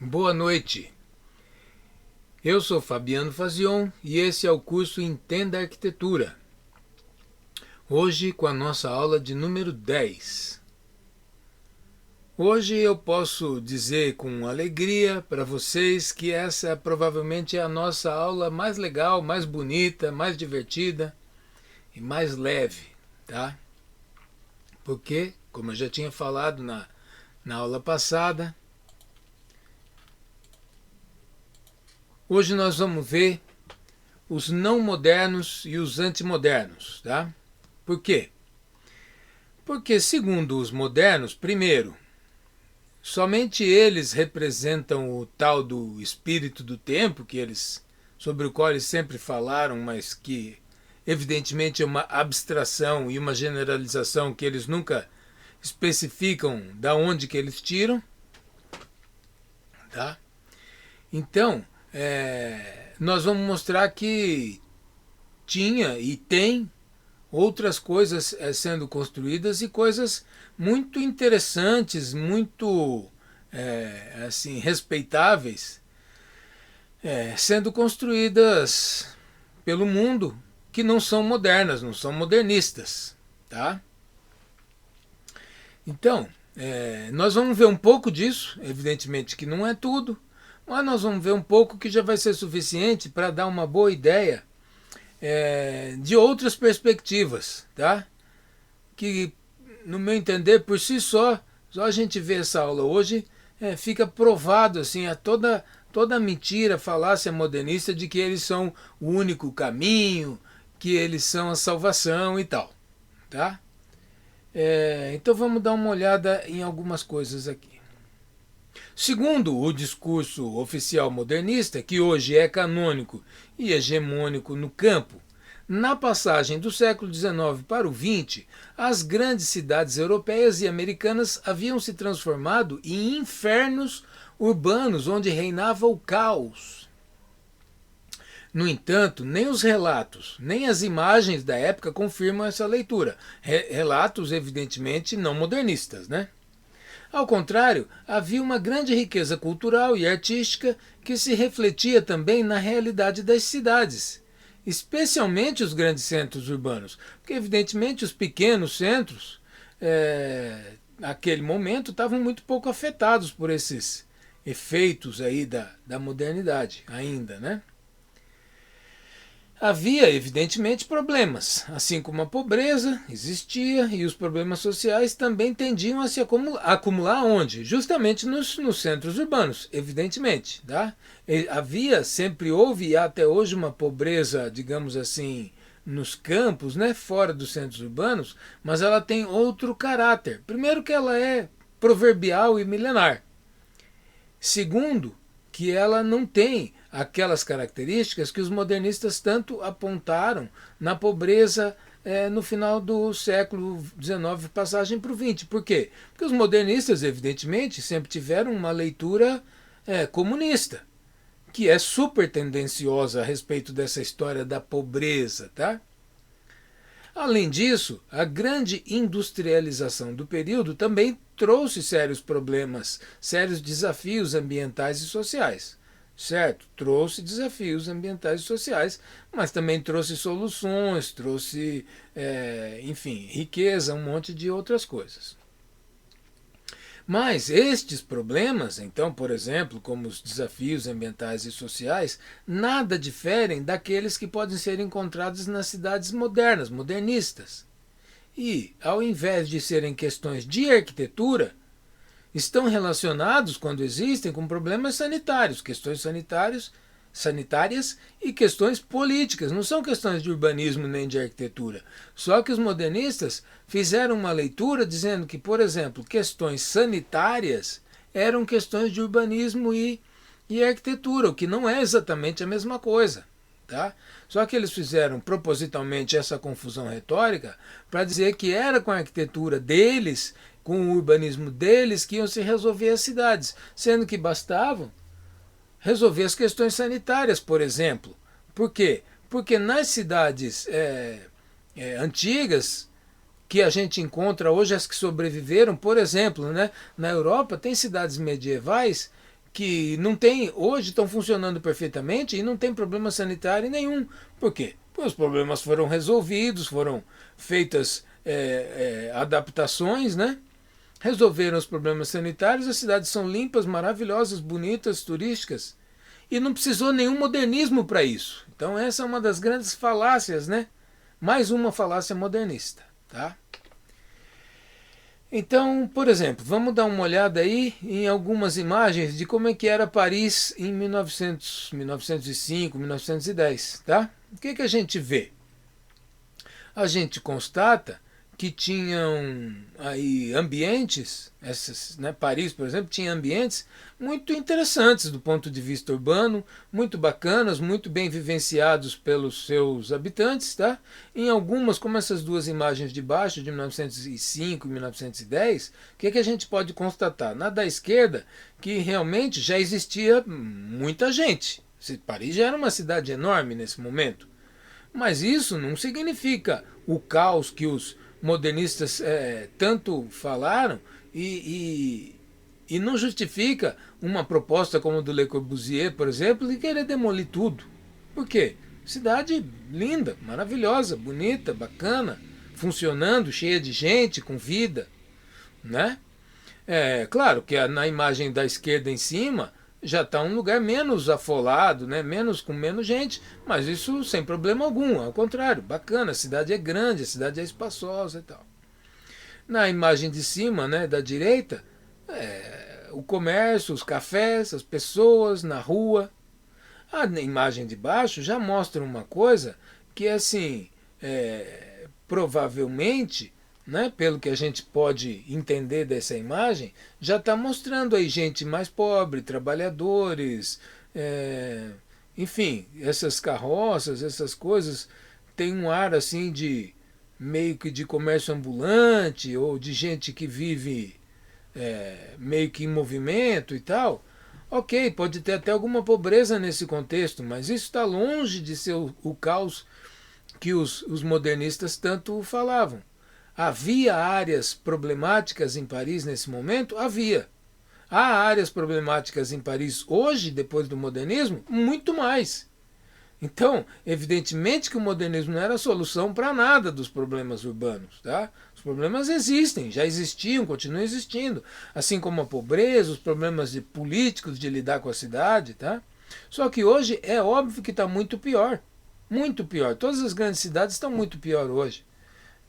Boa noite, eu sou Fabiano Fazion e esse é o curso Entenda a Arquitetura. Hoje com a nossa aula de número 10. Hoje eu posso dizer com alegria para vocês que essa provavelmente é a nossa aula mais legal, mais bonita, mais divertida e mais leve, tá? Porque, como eu já tinha falado na aula passada, hoje nós vamos ver os não modernos e os antimodernos, tá? Por quê? Porque, segundo os modernos, primeiro, somente eles representam o tal do espírito do tempo, sobre o qual eles sempre falaram, mas que evidentemente é uma abstração e uma generalização que eles nunca especificam da onde que eles tiram, tá? Então, nós vamos mostrar que tinha e tem outras coisas sendo construídas e coisas muito interessantes, muito assim respeitáveis, sendo construídas pelo mundo, que não são modernas, não são modernistas, tá? Então, nós vamos ver um pouco disso, evidentemente que não é tudo, mas nós vamos ver um pouco que já vai ser suficiente para dar uma boa ideia de outras perspectivas, tá? Que, no meu entender, por si só a gente vê essa aula hoje, fica provado assim, toda mentira, falácia modernista de que eles são o único caminho, que eles são a salvação e tal, tá? Então vamos dar uma olhada em algumas coisas aqui. Segundo o discurso oficial modernista, que hoje é canônico e hegemônico no campo, na passagem do século XIX para o XX, as grandes cidades europeias e americanas haviam se transformado em infernos urbanos onde reinava o caos. No entanto, nem os relatos, nem as imagens da época confirmam essa leitura. Relatos, evidentemente, não modernistas, né? Ao contrário, havia uma grande riqueza cultural e artística que se refletia também na realidade das cidades, especialmente os grandes centros urbanos, porque evidentemente os pequenos centros, naquele momento, estavam muito pouco afetados por esses efeitos aí da modernidade ainda, né? Havia, evidentemente, problemas, assim como a pobreza existia e os problemas sociais também tendiam a se acumular onde? Justamente nos centros urbanos, evidentemente. Tá? Sempre houve e até hoje uma pobreza, digamos assim, nos campos, né, fora dos centros urbanos, mas ela tem outro caráter. Primeiro que ela é proverbial e milenar. Segundo, que ela não tem aquelas características que os modernistas tanto apontaram na pobreza no final do século XIX, passagem para o XX. Por quê? Porque os modernistas, evidentemente, sempre tiveram uma leitura comunista, que é super tendenciosa a respeito dessa história da pobreza, tá? Além disso, a grande industrialização do período também trouxe sérios problemas, sérios desafios ambientais e sociais. Certo, trouxe desafios ambientais e sociais, mas também trouxe soluções, trouxe, enfim, riqueza, um monte de outras coisas. Mas estes problemas, então, por exemplo, como os desafios ambientais e sociais, nada diferem daqueles que podem ser encontrados nas cidades modernas, modernistas. E, ao invés de serem questões de arquitetura, estão relacionados, quando existem, com problemas sanitários, questões sanitárias e questões políticas. Não são questões de urbanismo nem de arquitetura. Só que os modernistas fizeram uma leitura dizendo que, por exemplo, questões sanitárias eram questões de urbanismo e arquitetura, o que não é exatamente a mesma coisa. Tá? Só que eles fizeram propositalmente essa confusão retórica para dizer que era com a arquitetura deles, com o urbanismo deles, que iam se resolver as cidades, sendo que bastavam resolver as questões sanitárias, por exemplo. Por quê? Porque nas cidades antigas, que a gente encontra hoje, as que sobreviveram, por exemplo, né, na Europa tem cidades medievais que não tem, hoje estão funcionando perfeitamente e não tem problema sanitário nenhum. Por quê? Porque os problemas foram resolvidos, foram feitas adaptações, né? Resolveram os problemas sanitários, as cidades são limpas, maravilhosas, bonitas, turísticas. E não precisou nenhum modernismo para isso. Então essa é uma das grandes falácias, né? Mais uma falácia modernista, tá? Então, por exemplo, vamos dar uma olhada aí em algumas imagens de como é que era Paris em 1905, 1910, tá? O que que a gente vê? A gente constata que tinham aí ambientes, né, Paris, por exemplo, tinha ambientes muito interessantes do ponto de vista urbano, muito bacanas, muito bem vivenciados pelos seus habitantes, tá? Em algumas, como essas duas imagens de baixo, de 1905 e 1910, o que a gente pode constatar? Na da esquerda, que realmente já existia muita gente. Paris já era uma cidade enorme nesse momento. Mas isso não significa o caos que os modernistas tanto falaram e não justifica uma proposta como a do Le Corbusier, por exemplo, de querer demolir tudo. Por quê? Cidade linda, maravilhosa, bonita, bacana, funcionando, cheia de gente, com vida, né? É claro que na imagem da esquerda em cima já está um lugar menos afolado, né? Com menos gente, mas isso sem problema algum, ao contrário, bacana, a cidade é grande, a cidade é espaçosa e tal. Na imagem de cima, né, da direita, o comércio, os cafés, as pessoas na rua. A imagem de baixo já mostra uma coisa que, assim, provavelmente, né, pelo que a gente pode entender dessa imagem, já está mostrando aí gente mais pobre, trabalhadores, enfim, essas carroças, essas coisas, tem um ar assim de meio que de comércio ambulante ou de gente que vive meio que em movimento e tal. Ok, pode ter até alguma pobreza nesse contexto, mas isso está longe de ser o caos que os modernistas tanto falavam. Havia áreas problemáticas em Paris nesse momento? Havia. Há áreas problemáticas em Paris hoje, depois do modernismo? Muito mais. Então, evidentemente que o modernismo não era a solução para nada dos problemas urbanos. Tá? Os problemas existem, já existiam, continuam existindo. Assim como a pobreza, os problemas políticos de lidar com a cidade. Tá? Só que hoje é óbvio que está muito pior. Muito pior. Todas as grandes cidades estão muito pior hoje.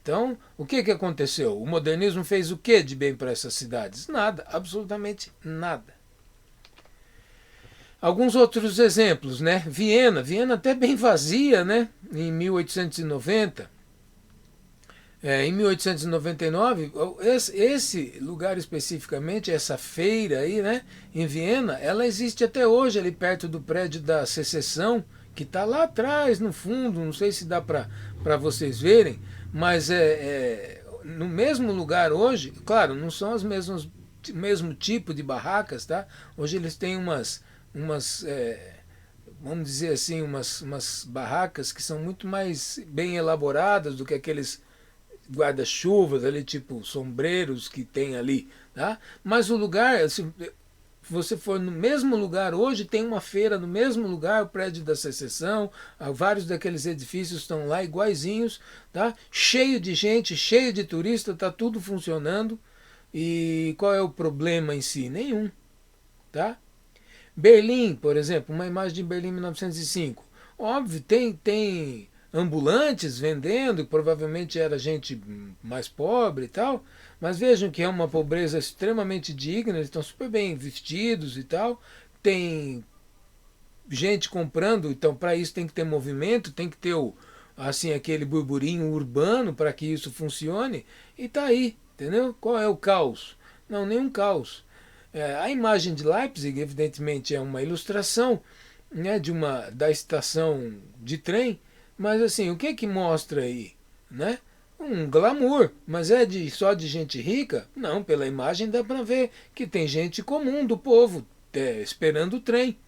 Então, o que aconteceu? O modernismo fez o que de bem para essas cidades? Nada, absolutamente nada. Alguns outros exemplos, né? Viena até bem vazia, né? Em 1890. Em 1899, esse lugar especificamente, essa feira aí, né? Em Viena, ela existe até hoje, ali perto do prédio da Secessão, que está lá atrás, no fundo, não sei se dá para vocês verem, mas no mesmo lugar hoje, claro, não são as mesmas, mesmo tipo de barracas, tá? Hoje eles têm umas vamos dizer assim, umas barracas que são muito mais bem elaboradas do que aqueles guarda-chuvas ali, tipo sombreiros que tem ali, tá? Mas o lugar, se você for no mesmo lugar hoje, tem uma feira no mesmo lugar, o prédio da Secessão, vários daqueles edifícios estão lá iguaizinhos, tá? Cheio de gente, cheio de turista, tá tudo funcionando. E qual é o problema em si? Nenhum, tá? Berlim, por exemplo, uma imagem de Berlim em 1905. Óbvio, tem ambulantes vendendo, provavelmente era gente mais pobre e tal, mas vejam que é uma pobreza extremamente digna, eles estão super bem vestidos e tal, tem gente comprando, então para isso tem que ter movimento, tem que ter assim, aquele burburinho urbano para que isso funcione, e tá aí, entendeu? Qual é o caos? Não, nenhum caos. A imagem de Leipzig, evidentemente, é uma ilustração, né, da estação de trem, mas assim, o que mostra aí? Né? Um glamour, mas só de gente rica? Não, pela imagem dá para ver que tem gente comum do povo esperando o trem.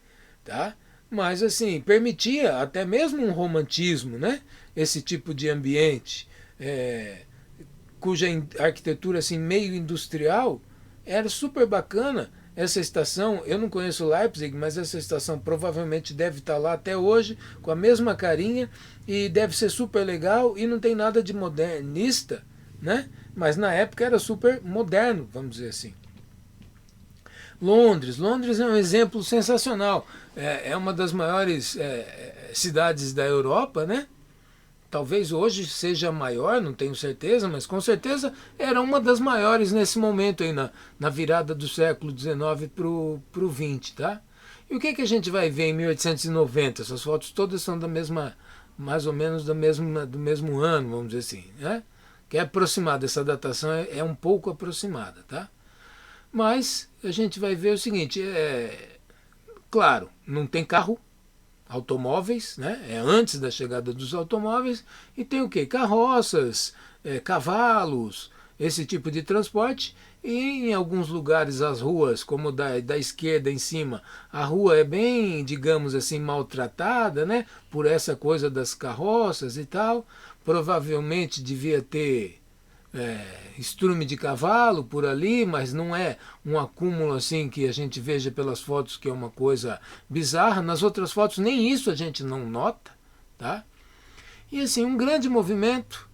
Tá? Mas assim, permitia até mesmo um romantismo, né? Esse tipo de ambiente, cuja arquitetura assim, meio industrial era super bacana, essa estação, eu não conheço Leipzig, mas essa estação provavelmente deve estar lá até hoje, com a mesma carinha, e deve ser super legal, e não tem nada de modernista, né? Mas na época era super moderno, vamos dizer assim. Londres é um exemplo sensacional. É uma das maiores cidades da Europa, né? Talvez hoje seja maior, não tenho certeza, mas com certeza era uma das maiores nesse momento aí na virada do século XIX para o XX, tá? E o que a gente vai ver em 1890? Essas fotos todas são da mesma, mais ou menos do mesmo ano, vamos dizer assim, né? Que é aproximada, essa datação é um pouco aproximada, tá? Mas a gente vai ver o seguinte, claro, não tem carro, automóveis, né? É antes da chegada dos automóveis, e tem o que? Carroças, cavalos, esse tipo de transporte, e em alguns lugares as ruas, como da esquerda em cima, a rua é bem, digamos assim, maltratada, né? Por essa coisa das carroças e tal, provavelmente devia ter estrume de cavalo por ali, mas não é um acúmulo assim que a gente veja pelas fotos, que é uma coisa bizarra. Nas outras fotos nem isso a gente não nota, tá? E assim, um grande movimento,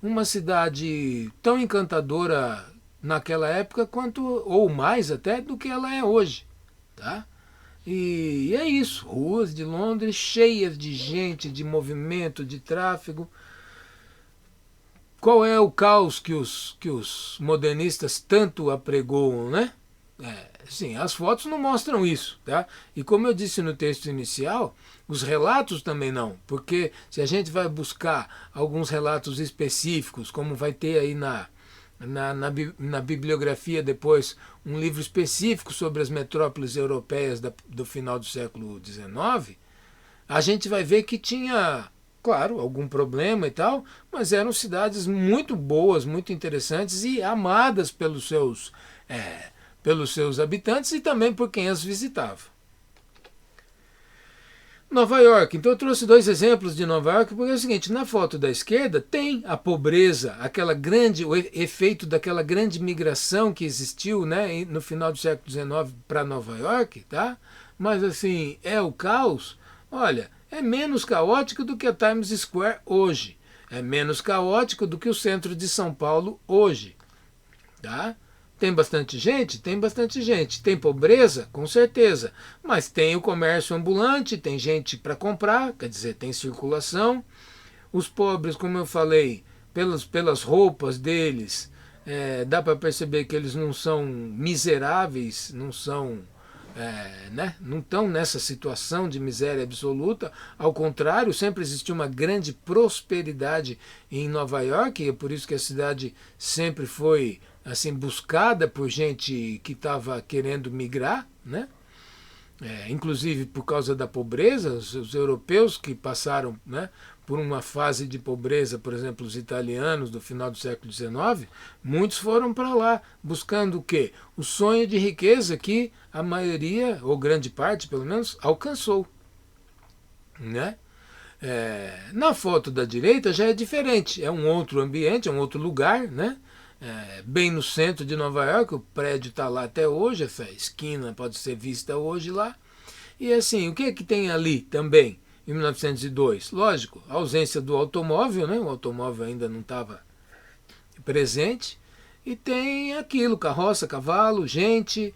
uma cidade tão encantadora naquela época quanto, ou mais até, do que ela é hoje, tá? E é isso, ruas de Londres cheias de gente, de movimento, de tráfego. Qual é o caos que os modernistas tanto apregoam, né? Sim, as fotos não mostram isso, tá? E como eu disse no texto inicial, os relatos também não, porque se a gente vai buscar alguns relatos específicos, como vai ter aí na bibliografia depois um livro específico sobre as metrópoles europeias do final do século XIX, a gente vai ver que tinha, claro, algum problema e tal, mas eram cidades muito boas, muito interessantes e amadas pelos seus habitantes e também por quem as visitava. Nova York, então eu trouxe dois exemplos de Nova York, porque é o seguinte, na foto da esquerda tem a pobreza, o efeito daquela grande migração que existiu, né, no final do século XIX para Nova York, tá? Mas assim, é o caos, olha, é menos caótico do que a Times Square hoje, é menos caótico do que o centro de São Paulo hoje, tá? Tem bastante gente? Tem bastante gente. Tem pobreza? Com certeza. Mas tem o comércio ambulante, tem gente para comprar, quer dizer, tem circulação. Os pobres, como eu falei, pelas roupas deles, dá para perceber que eles não são miseráveis, não são, né? Não estão nessa situação de miséria absoluta. Ao contrário, sempre existiu uma grande prosperidade em Nova York, e é por isso que a cidade sempre foi assim buscada por gente que estava querendo migrar, né? Inclusive por causa da pobreza, os europeus que passaram, né, por uma fase de pobreza, por exemplo, os italianos do final do século XIX, muitos foram para lá buscando o quê? O sonho de riqueza que a maioria, ou grande parte pelo menos, alcançou, né? Na foto da direita já é diferente, é um outro ambiente, é um outro lugar, né? Bem no centro de Nova York, o prédio está lá até hoje, essa esquina pode ser vista hoje lá. E assim, o que é que tem ali também, em 1902? Lógico, a ausência do automóvel, né? O automóvel ainda não estava presente, e tem aquilo, carroça, cavalo, gente,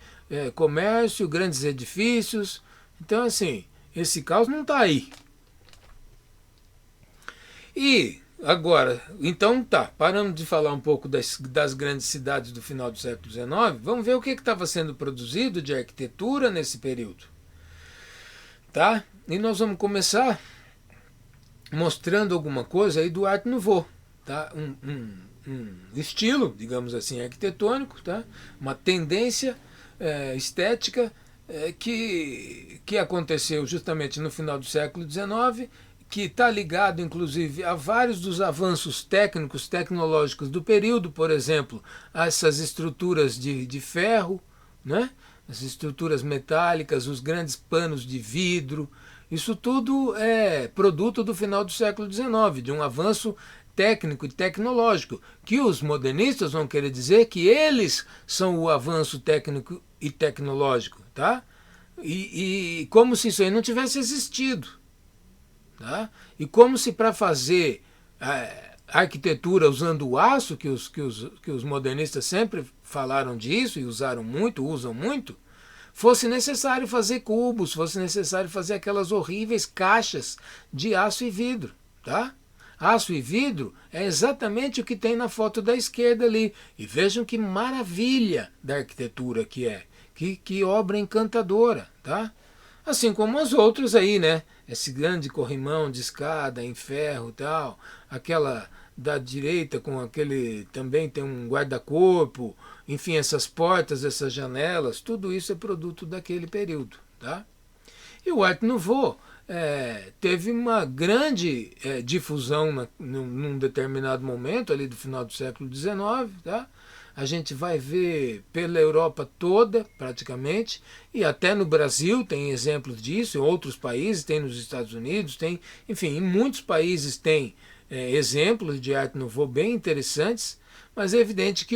comércio, grandes edifícios. Então assim, esse caos não está aí. E agora, então tá, paramos de falar um pouco das grandes cidades do final do século XIX, vamos ver o que estava sendo produzido de arquitetura nesse período. Tá? E nós vamos começar mostrando alguma coisa aí do Art Nouveau, tá? Um estilo, digamos assim, arquitetônico, tá? Uma tendência estética que aconteceu justamente no final do século XIX, que está ligado, inclusive, a vários dos avanços técnicos, tecnológicos do período, por exemplo, a essas estruturas de ferro, né? As estruturas metálicas, os grandes panos de vidro. Isso tudo é produto do final do século XIX, de um avanço técnico e tecnológico, que os modernistas vão querer dizer que eles são o avanço técnico e tecnológico, tá? E como se isso aí não tivesse existido, tá? E como se para fazer arquitetura usando o aço, que os modernistas sempre falaram disso e usaram muito, usam muito, fosse necessário fazer cubos, fosse necessário fazer aquelas horríveis caixas de aço e vidro, tá? Aço e vidro é exatamente o que tem na foto da esquerda ali. E vejam que maravilha da arquitetura que é. Que obra encantadora, tá? Assim como as outras aí, né? Esse grande corrimão de escada em ferro e tal. Aquela da direita com aquele... Também tem um guarda-corpo. Enfim, essas portas, essas janelas. Tudo isso é produto daquele período, tá? E o Art Nouveau teve uma grande difusão num determinado momento, ali do final do século XIX, tá? A gente vai ver pela Europa toda, praticamente, e até no Brasil tem exemplos disso, em outros países, tem nos Estados Unidos, tem, enfim, em muitos países tem exemplos de Art Nouveau bem interessantes, mas é evidente que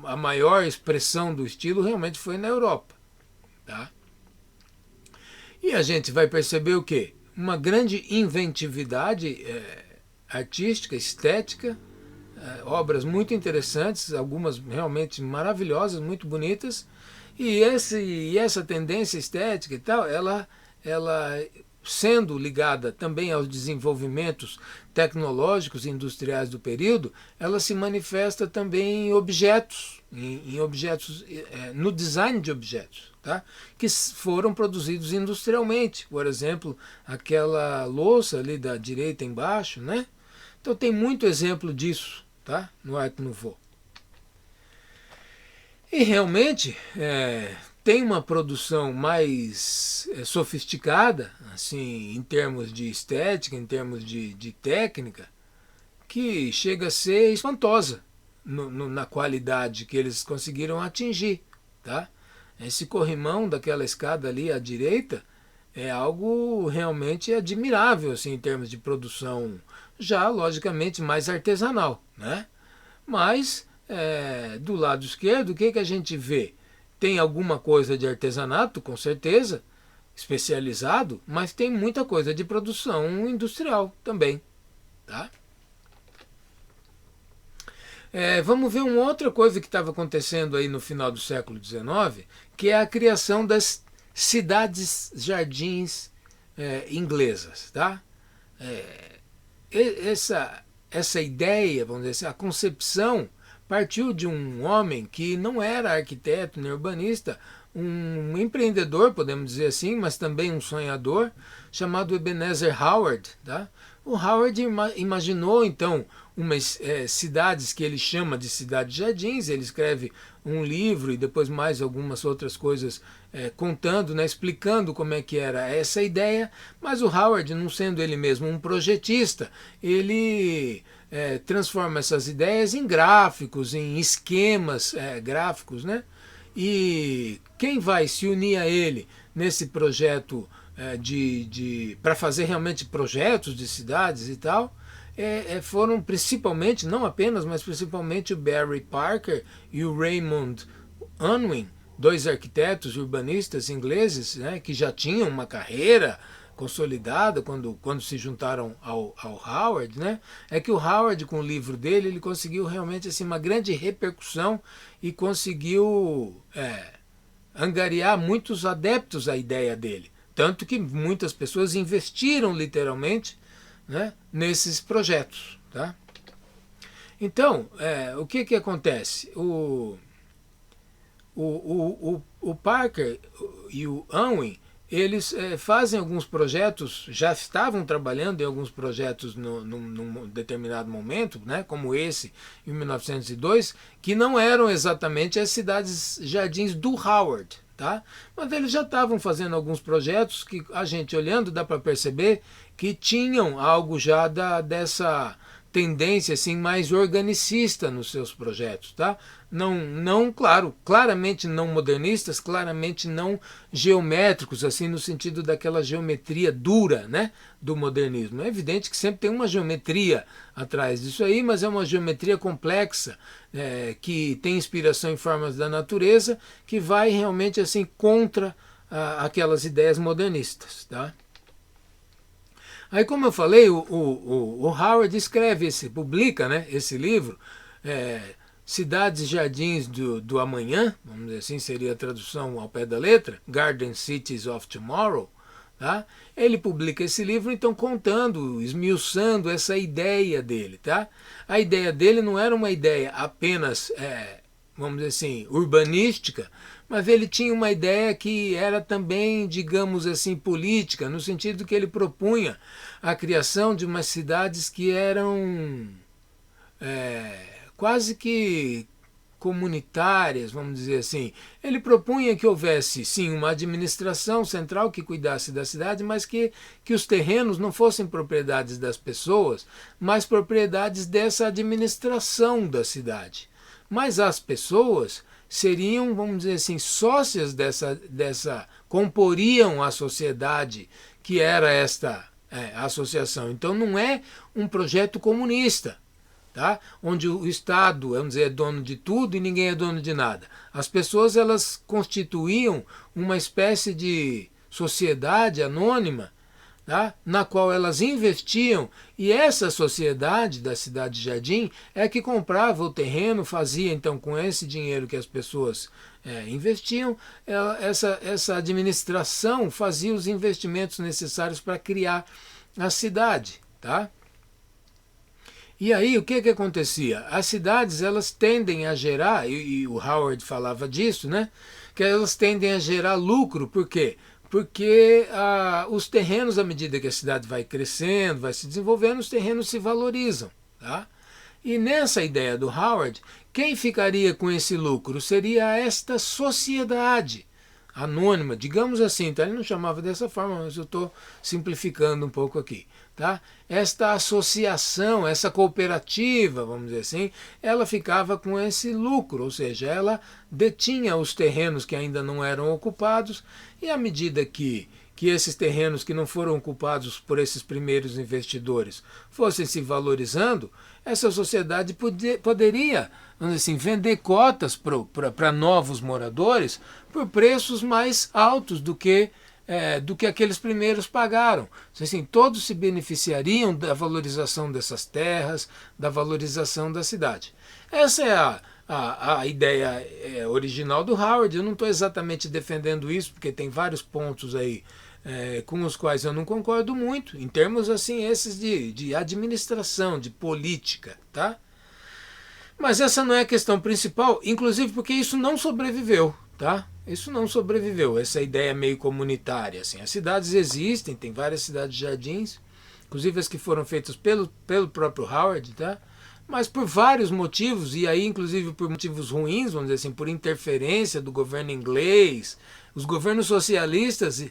a maior expressão do estilo realmente foi na Europa, tá? E a gente vai perceber o quê? Uma grande inventividade artística, estética, obras muito interessantes, algumas realmente maravilhosas, muito bonitas, e essa tendência estética e tal, ela sendo ligada também aos desenvolvimentos tecnológicos e industriais do período, ela se manifesta também em objetos, em objetos, no design de objetos, tá? Que foram produzidos industrialmente. Por exemplo, aquela louça ali da direita embaixo, né? Então tem muito exemplo disso, tá? No Art Nouveau. E realmente tem uma produção mais sofisticada, assim, em termos de estética, em termos de técnica, que chega a ser espantosa na qualidade que eles conseguiram atingir, tá? Esse corrimão daquela escada ali à direita é algo realmente admirável, assim, em termos de produção, já logicamente mais artesanal, né? Mas do lado esquerdo, o que a gente vê? Tem alguma coisa de artesanato, com certeza, especializado, mas tem muita coisa de produção industrial também, tá? Vamos ver uma outra coisa que estava acontecendo aí no final do século XIX, que é a criação das cidades-jardins inglesas, tá? Essa ideia, vamos dizer assim, a concepção partiu de um homem que não era arquiteto nem urbanista, um empreendedor, podemos dizer assim, mas também um sonhador, chamado Ebenezer Howard. Tá? O Howard imaginou, então, umas cidades que ele chama de cidades-jardins, ele escreve um livro e depois mais algumas outras coisas contando, né, explicando como é que era essa ideia, mas o Howard, não sendo ele mesmo um projetista, ele transforma essas ideias em gráficos, em esquemas gráficos, né? E quem vai se unir a ele nesse projeto para fazer realmente projetos de cidades e tal, foram principalmente, não apenas, mas principalmente o Barry Parker e o Raymond Unwin, dois arquitetos e urbanistas ingleses, né, que já tinham uma carreira consolidada quando se juntaram ao Howard, né? É que o Howard, com o livro dele, ele conseguiu realmente assim, uma grande repercussão e conseguiu angariar muitos adeptos à ideia dele. Tanto que muitas pessoas investiram literalmente, né, nesses projetos. Tá? Então, o que acontece? O Parker e o Unwin, eles fazem alguns projetos, já estavam trabalhando em alguns projetos num determinado momento, né, como esse em 1902, que não eram exatamente as cidades-jardins do Howard, tá? Mas eles já estavam fazendo alguns projetos que a gente olhando dá para perceber que tinham algo já dessa tendência assim mais organicista nos seus projetos, tá? Não, claro, claramente não modernistas, claramente não geométricos, assim no sentido daquela geometria dura, né, do modernismo. É evidente que sempre tem uma geometria atrás disso aí, mas é uma geometria complexa, que tem inspiração em formas da natureza, que vai realmente assim contra aquelas ideias modernistas, tá? Aí, como eu falei, o Howard escreve, publica, né, esse livro, Cidades e Jardins do Amanhã, vamos dizer assim, seria a tradução ao pé da letra, Garden Cities of Tomorrow, tá? Ele publica esse livro, então, contando, esmiuçando essa ideia dele, tá? A ideia dele não era uma ideia apenas, vamos dizer assim, urbanística, mas ele tinha uma ideia que era também, digamos assim, política, no sentido que ele propunha a criação de umas cidades que eram quase que comunitárias, vamos dizer assim. Ele propunha que houvesse, sim, uma administração central que cuidasse da cidade, mas que os terrenos não fossem propriedades das pessoas, mas propriedades dessa administração da cidade. Mas as pessoas seriam, vamos dizer assim, sócias comporiam a sociedade que era esta associação. Então não é um projeto comunista, tá? Onde o Estado, vamos dizer, é dono de tudo e ninguém é dono de nada. As pessoas, elas constituíam uma espécie de sociedade anônima, tá? Na qual elas investiam, e essa sociedade da Cidade Jardim é que comprava o terreno, fazia então com esse dinheiro que as pessoas investiam, essa administração fazia os investimentos necessários para criar a cidade, tá? E aí o que acontecia? As cidades, elas tendem a gerar, e o Howard falava disso, né? Que elas tendem a gerar lucro, por quê? Porque os terrenos, à medida que a cidade vai crescendo, vai se desenvolvendo, os terrenos se valorizam, tá? E nessa ideia do Howard, quem ficaria com esse lucro seria esta sociedade anônima, digamos assim, tá? Ele não chamava dessa forma, mas eu estou simplificando um pouco aqui, tá? Esta associação, essa cooperativa, vamos dizer assim, ela ficava com esse lucro, ou seja, ela detinha os terrenos que ainda não eram ocupados, e à medida que esses terrenos que não foram ocupados por esses primeiros investidores fossem se valorizando, essa sociedade poderia, vamos dizer assim, vender cotas para novos moradores por preços mais altos do que aqueles primeiros pagaram. Assim, todos se beneficiariam da valorização dessas terras, da valorização da cidade. Essa é a ideia original do Howard. Eu não estou exatamente defendendo isso, porque tem vários pontos aí com os quais eu não concordo muito, em termos assim esses de administração, de política, tá? Mas essa não é a questão principal, inclusive porque isso não sobreviveu, tá? Isso não sobreviveu, essa ideia meio comunitária, assim. As cidades existem, tem várias cidades jardins, inclusive as que foram feitas pelo próprio Howard, tá? Mas por vários motivos, e aí inclusive por motivos ruins, vamos dizer assim, por interferência do governo inglês, os governos socialistas,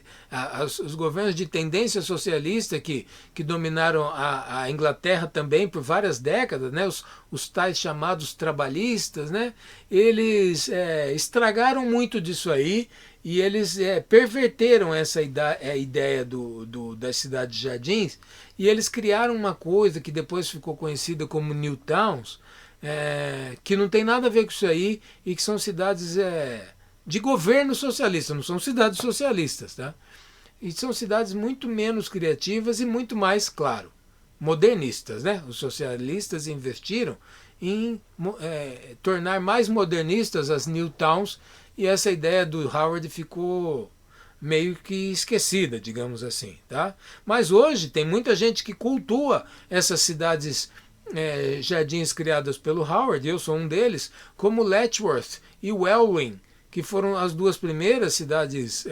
os governos de tendência socialista que dominaram a Inglaterra também por várias décadas, né, os tais chamados trabalhistas, né, eles estragaram muito disso aí, e eles perverteram essa ideia das cidades jardins, e eles criaram uma coisa que depois ficou conhecida como New Towns, que não tem nada a ver com isso aí, e que são cidades de governo socialista, não são cidades socialistas, tá? E são cidades muito menos criativas e muito mais, claro, modernistas, né? Os socialistas investiram em tornar mais modernistas as New Towns, e essa ideia do Howard ficou meio que esquecida, digamos assim, tá? Mas hoje tem muita gente que cultua essas cidades jardins criadas pelo Howard, eu sou um deles, como Letchworth e Welwyn, que foram as duas primeiras cidades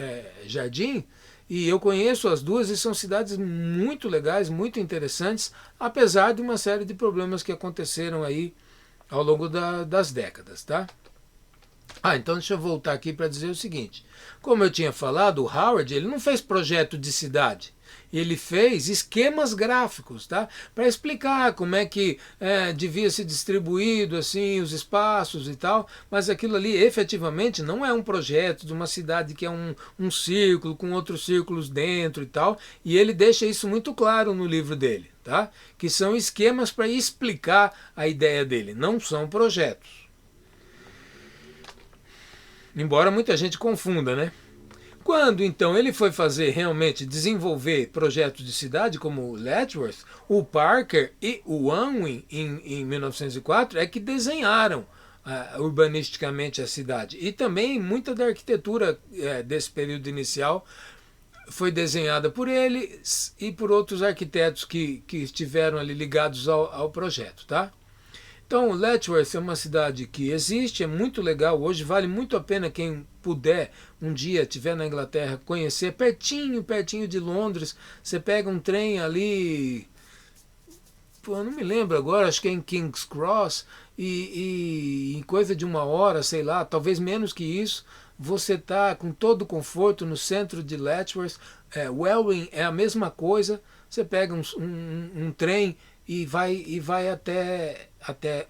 jardim, e eu conheço as duas e são cidades muito legais, muito interessantes, apesar de uma série de problemas que aconteceram aí ao longo das décadas, tá? Então deixa eu voltar aqui para dizer o seguinte. Como eu tinha falado, o Howard ele não fez projeto de cidade. ele fez esquemas gráficos, tá? Para explicar como é que devia ser distribuído assim os espaços e tal, mas aquilo ali efetivamente não é um projeto de uma cidade que é um círculo com outros círculos dentro e tal, e ele deixa isso muito claro no livro dele, tá? Que são esquemas para explicar a ideia dele, não são projetos. Embora muita gente confunda, né? Quando então ele foi fazer realmente desenvolver projetos de cidade como o Letchworth, o Parker e o Unwin em 1904 é que desenharam urbanisticamente a cidade. E também muita da arquitetura desse período inicial foi desenhada por ele e por outros arquitetos que estiveram ali ligados ao projeto, tá? Então, Letchworth é uma cidade que existe, é muito legal hoje, vale muito a pena quem puder um dia estiver na Inglaterra conhecer, pertinho de Londres. Você pega um trem ali, pô, não me lembro agora, acho que é em King's Cross, e em coisa de 1 hora, sei lá, talvez menos que isso, você está com todo o conforto no centro de Letchworth. Welwyn é a mesma coisa, você pega um trem e vai até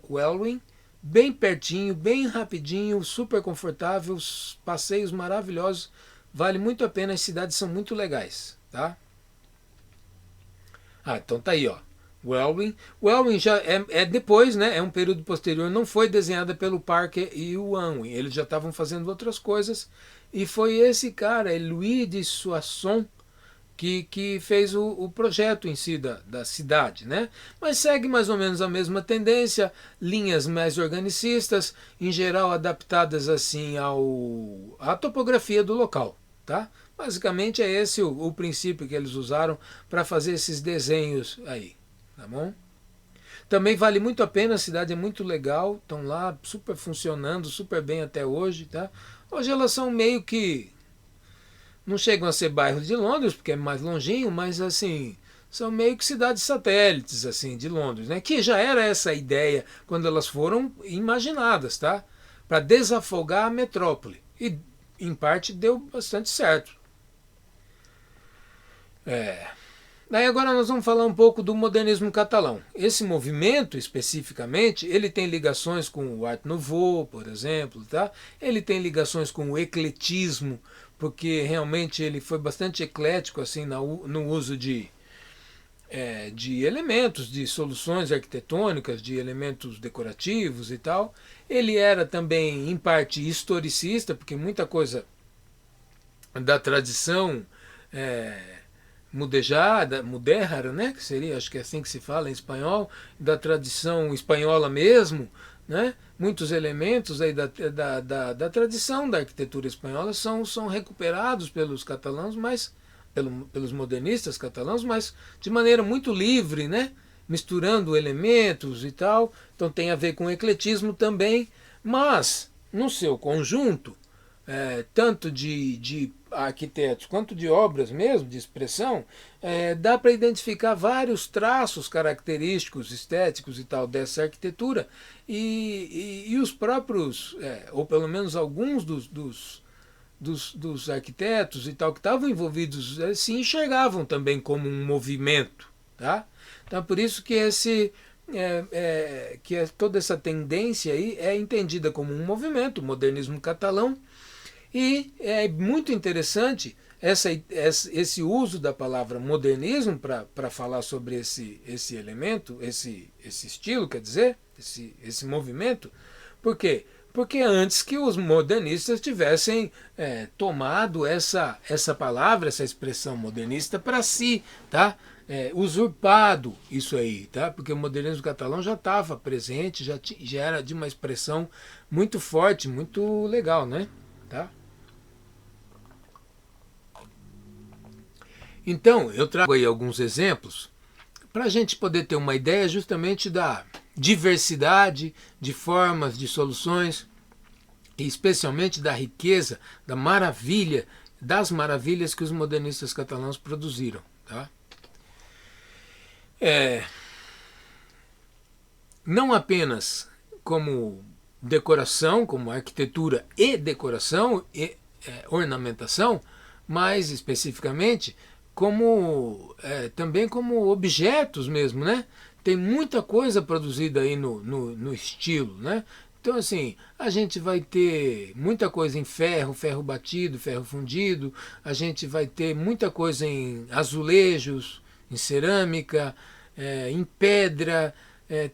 Welwyn, bem pertinho, bem rapidinho, super confortável, passeios maravilhosos, vale muito a pena, as cidades são muito legais, tá? Então tá aí, ó. Welwyn já é depois, né? É um período posterior, não foi desenhada pelo Parker e o Unwin, eles já estavam fazendo outras coisas, e foi esse cara, Louis de Soissons, que fez o projeto em si da cidade, né? Mas segue mais ou menos a mesma tendência, linhas mais organicistas, em geral adaptadas assim à topografia do local, tá? Basicamente é esse o princípio que eles usaram para fazer esses desenhos aí, tá bom? Também vale muito a pena, a cidade é muito legal, estão lá super funcionando, super bem até hoje, tá? Hoje elas são meio que não chegam a ser bairros de Londres, porque é mais longinho, mas assim, são meio que cidades satélites assim de Londres, né? Que já era essa a ideia quando elas foram imaginadas, tá? Para desafogar a metrópole. E em parte deu bastante certo. Daí agora nós vamos falar um pouco do modernismo catalão. Esse movimento, especificamente, ele tem ligações com o Art Nouveau, por exemplo, tá? Ele tem ligações com o ecletismo, porque realmente ele foi bastante eclético assim no uso de elementos, de soluções arquitetônicas, de elementos decorativos e tal. Ele era também, em parte, historicista, porque muita coisa da tradição mudéjar, né, que seria, acho que é assim que se fala em espanhol, da tradição espanhola mesmo, né, muitos elementos aí da tradição da arquitetura espanhola são recuperados pelos catalãos, mas pelos modernistas catalãos, mas de maneira muito livre, né, misturando elementos e tal. Então tem a ver com o ecletismo também, mas no seu conjunto, tanto de arquitetos quanto de obras mesmo, de expressão, dá para identificar vários traços característicos, estéticos e tal dessa arquitetura, e os próprios, ou pelo menos alguns dos arquitetos e tal que estavam envolvidos se enxergavam também como um movimento, tá? Então por isso que toda essa tendência aí é entendida como um movimento, o modernismo catalão. E é muito interessante esse uso da palavra modernismo para falar sobre esse elemento, esse estilo, quer dizer, esse movimento. Por quê? Porque antes que os modernistas tivessem tomado essa palavra, essa expressão modernista para si, tá? Usurpado isso aí, tá? Porque o modernismo catalão já estava presente, já era de uma expressão muito forte, muito legal, né? Tá? Então, eu trago aí alguns exemplos para a gente poder ter uma ideia justamente da diversidade de formas, de soluções, e especialmente da riqueza, das maravilhas que os modernistas catalãos produziram. Tá? Não apenas como decoração, como arquitetura e decoração e ornamentação, mas especificamente também como objetos mesmo, né? Tem muita coisa produzida aí no estilo, né? Então, assim, a gente vai ter muita coisa em ferro, ferro batido, ferro fundido, a gente vai ter muita coisa em azulejos, em cerâmica, em pedra,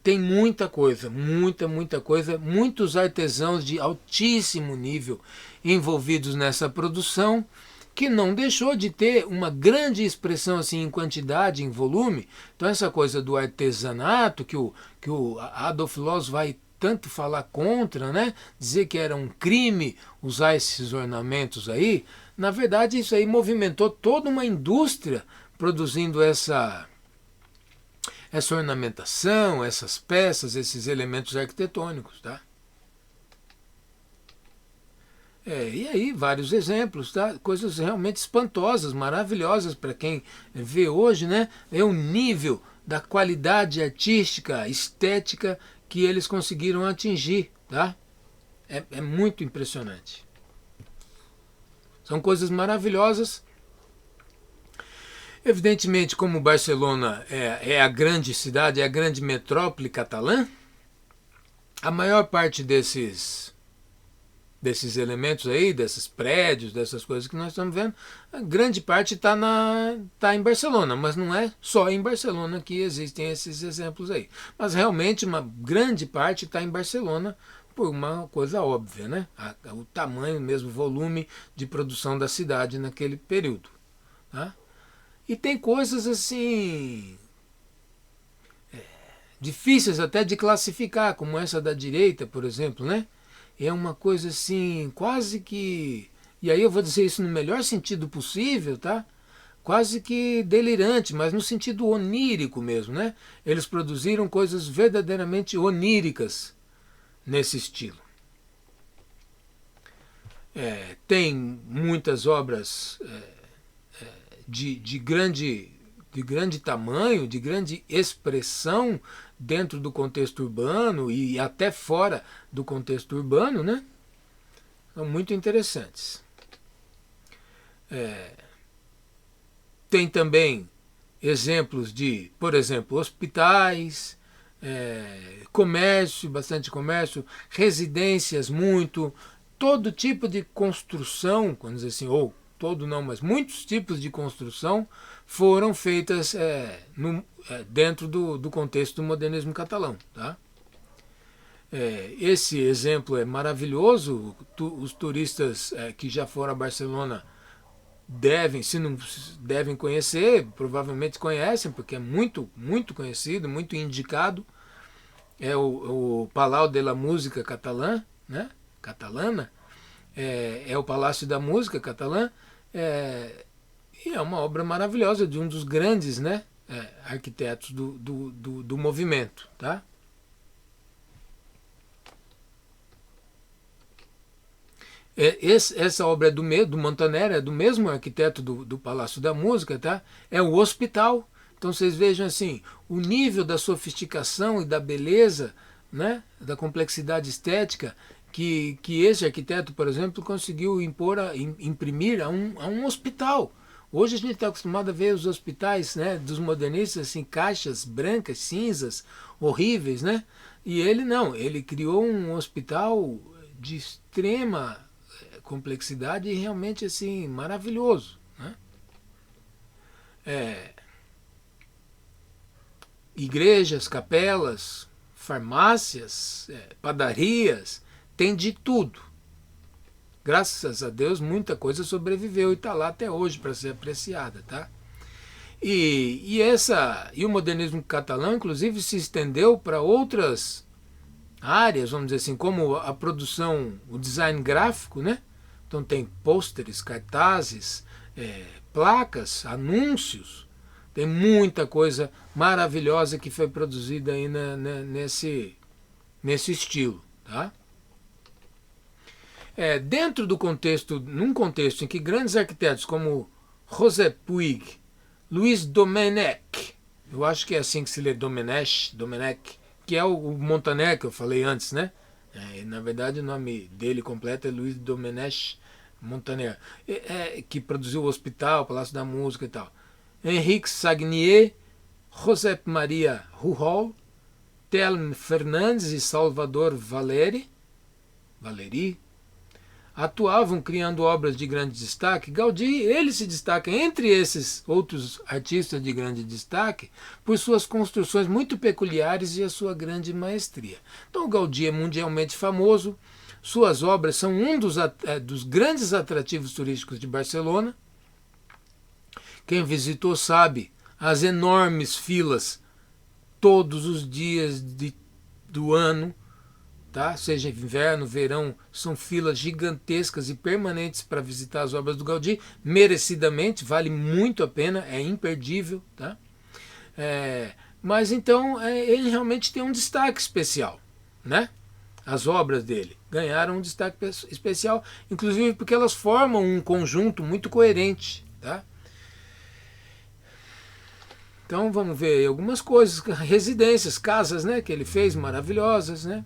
tem muita coisa, muita coisa, muitos artesãos de altíssimo nível envolvidos nessa produção, que não deixou de ter uma grande expressão assim em quantidade, em volume. Então essa coisa do artesanato que o Adolf Loos vai tanto falar contra, né? Dizer que era um crime usar esses ornamentos aí, na verdade isso aí movimentou toda uma indústria produzindo essa ornamentação, essas peças, esses elementos arquitetônicos, tá? E aí, vários exemplos, tá? Coisas realmente espantosas, maravilhosas para quem vê hoje, né? É o nível da qualidade artística, estética que eles conseguiram atingir, tá? É muito impressionante. São coisas maravilhosas. Evidentemente, como Barcelona é a grande cidade, é a grande metrópole catalã, a maior parte desses elementos aí, desses prédios, dessas coisas que nós estamos vendo, a grande parte tá em Barcelona, mas não é só em Barcelona que existem esses exemplos aí. Mas realmente uma grande parte está em Barcelona por uma coisa óbvia, né? O tamanho mesmo, o volume de produção da cidade naquele período. Tá? E tem coisas assim difíceis até de classificar, como essa da direita, por exemplo, né? É uma coisa assim, quase que. E aí eu vou dizer isso no melhor sentido possível, tá? Quase que delirante, mas no sentido onírico mesmo, né? Eles produziram coisas verdadeiramente oníricas nesse estilo. Tem muitas obras de grande tamanho, de grande expressão dentro do contexto urbano e até fora do contexto urbano, né? São muito interessantes. Tem também exemplos de, por exemplo, hospitais, comércio, bastante comércio, residências, muito, todo tipo de construção, vamos dizer assim, ou todo não, mas muitos tipos de construção foram feitas dentro do contexto do modernismo catalão. Tá? Esse exemplo é maravilhoso, os turistas que já foram a Barcelona se não devem conhecer, provavelmente conhecem, porque é muito, muito conhecido, muito indicado. É o Palau de la Música Catalã, né? Catalana, é o Palácio da Música Catalã, e é uma obra maravilhosa de um dos grandes, né, arquitetos do movimento. Tá? Essa obra é do Montaner, é do mesmo arquiteto do Palácio da Música, tá? É o hospital. Então vocês vejam assim, o nível da sofisticação e da beleza, né, da complexidade estética que esse arquiteto, por exemplo, conseguiu imprimir a um hospital. Hoje a gente está acostumado a ver os hospitais, né, dos modernistas, assim, caixas brancas, cinzas, horríveis, né? E ele não, ele criou um hospital de extrema complexidade e realmente assim maravilhoso, né? Igrejas, capelas, farmácias, padarias, tem de tudo. Graças a Deus muita coisa sobreviveu e está lá até hoje para ser apreciada, tá? E o modernismo catalão inclusive se estendeu para outras áreas, vamos dizer assim, como a produção, o design gráfico, né? Então tem pôsteres, cartazes, placas, anúncios. Tem muita coisa maravilhosa que foi produzida aí nesse estilo. Tá? Dentro do contexto, num contexto em que grandes arquitetos como José Puig, Luís Domenech, eu acho que é assim que se lê Domenech, que é o Montaner que eu falei antes, né? Na verdade o nome dele completo é Luís Domenech Montaner, que produziu o Hospital, o Palácio da Música e tal. Henrique Sagnier, José Maria Ruhol, Telm Fernandes e Salvador Valeri atuavam criando obras de grande destaque. Gaudí, ele se destaca entre esses outros artistas de grande destaque por suas construções muito peculiares e a sua grande maestria. Então o Gaudí é mundialmente famoso, suas obras são um dos grandes atrativos turísticos de Barcelona. Quem visitou sabe as enormes filas todos os dias do ano, tá? Seja inverno, verão, são filas gigantescas e permanentes para visitar as obras do Gaudí, merecidamente, vale muito a pena, é imperdível. Tá? Mas então ele realmente tem um destaque especial, né? As obras dele ganharam um destaque especial, inclusive porque elas formam um conjunto muito coerente. Tá? Então vamos ver algumas coisas, residências, casas, né, que ele fez maravilhosas, né?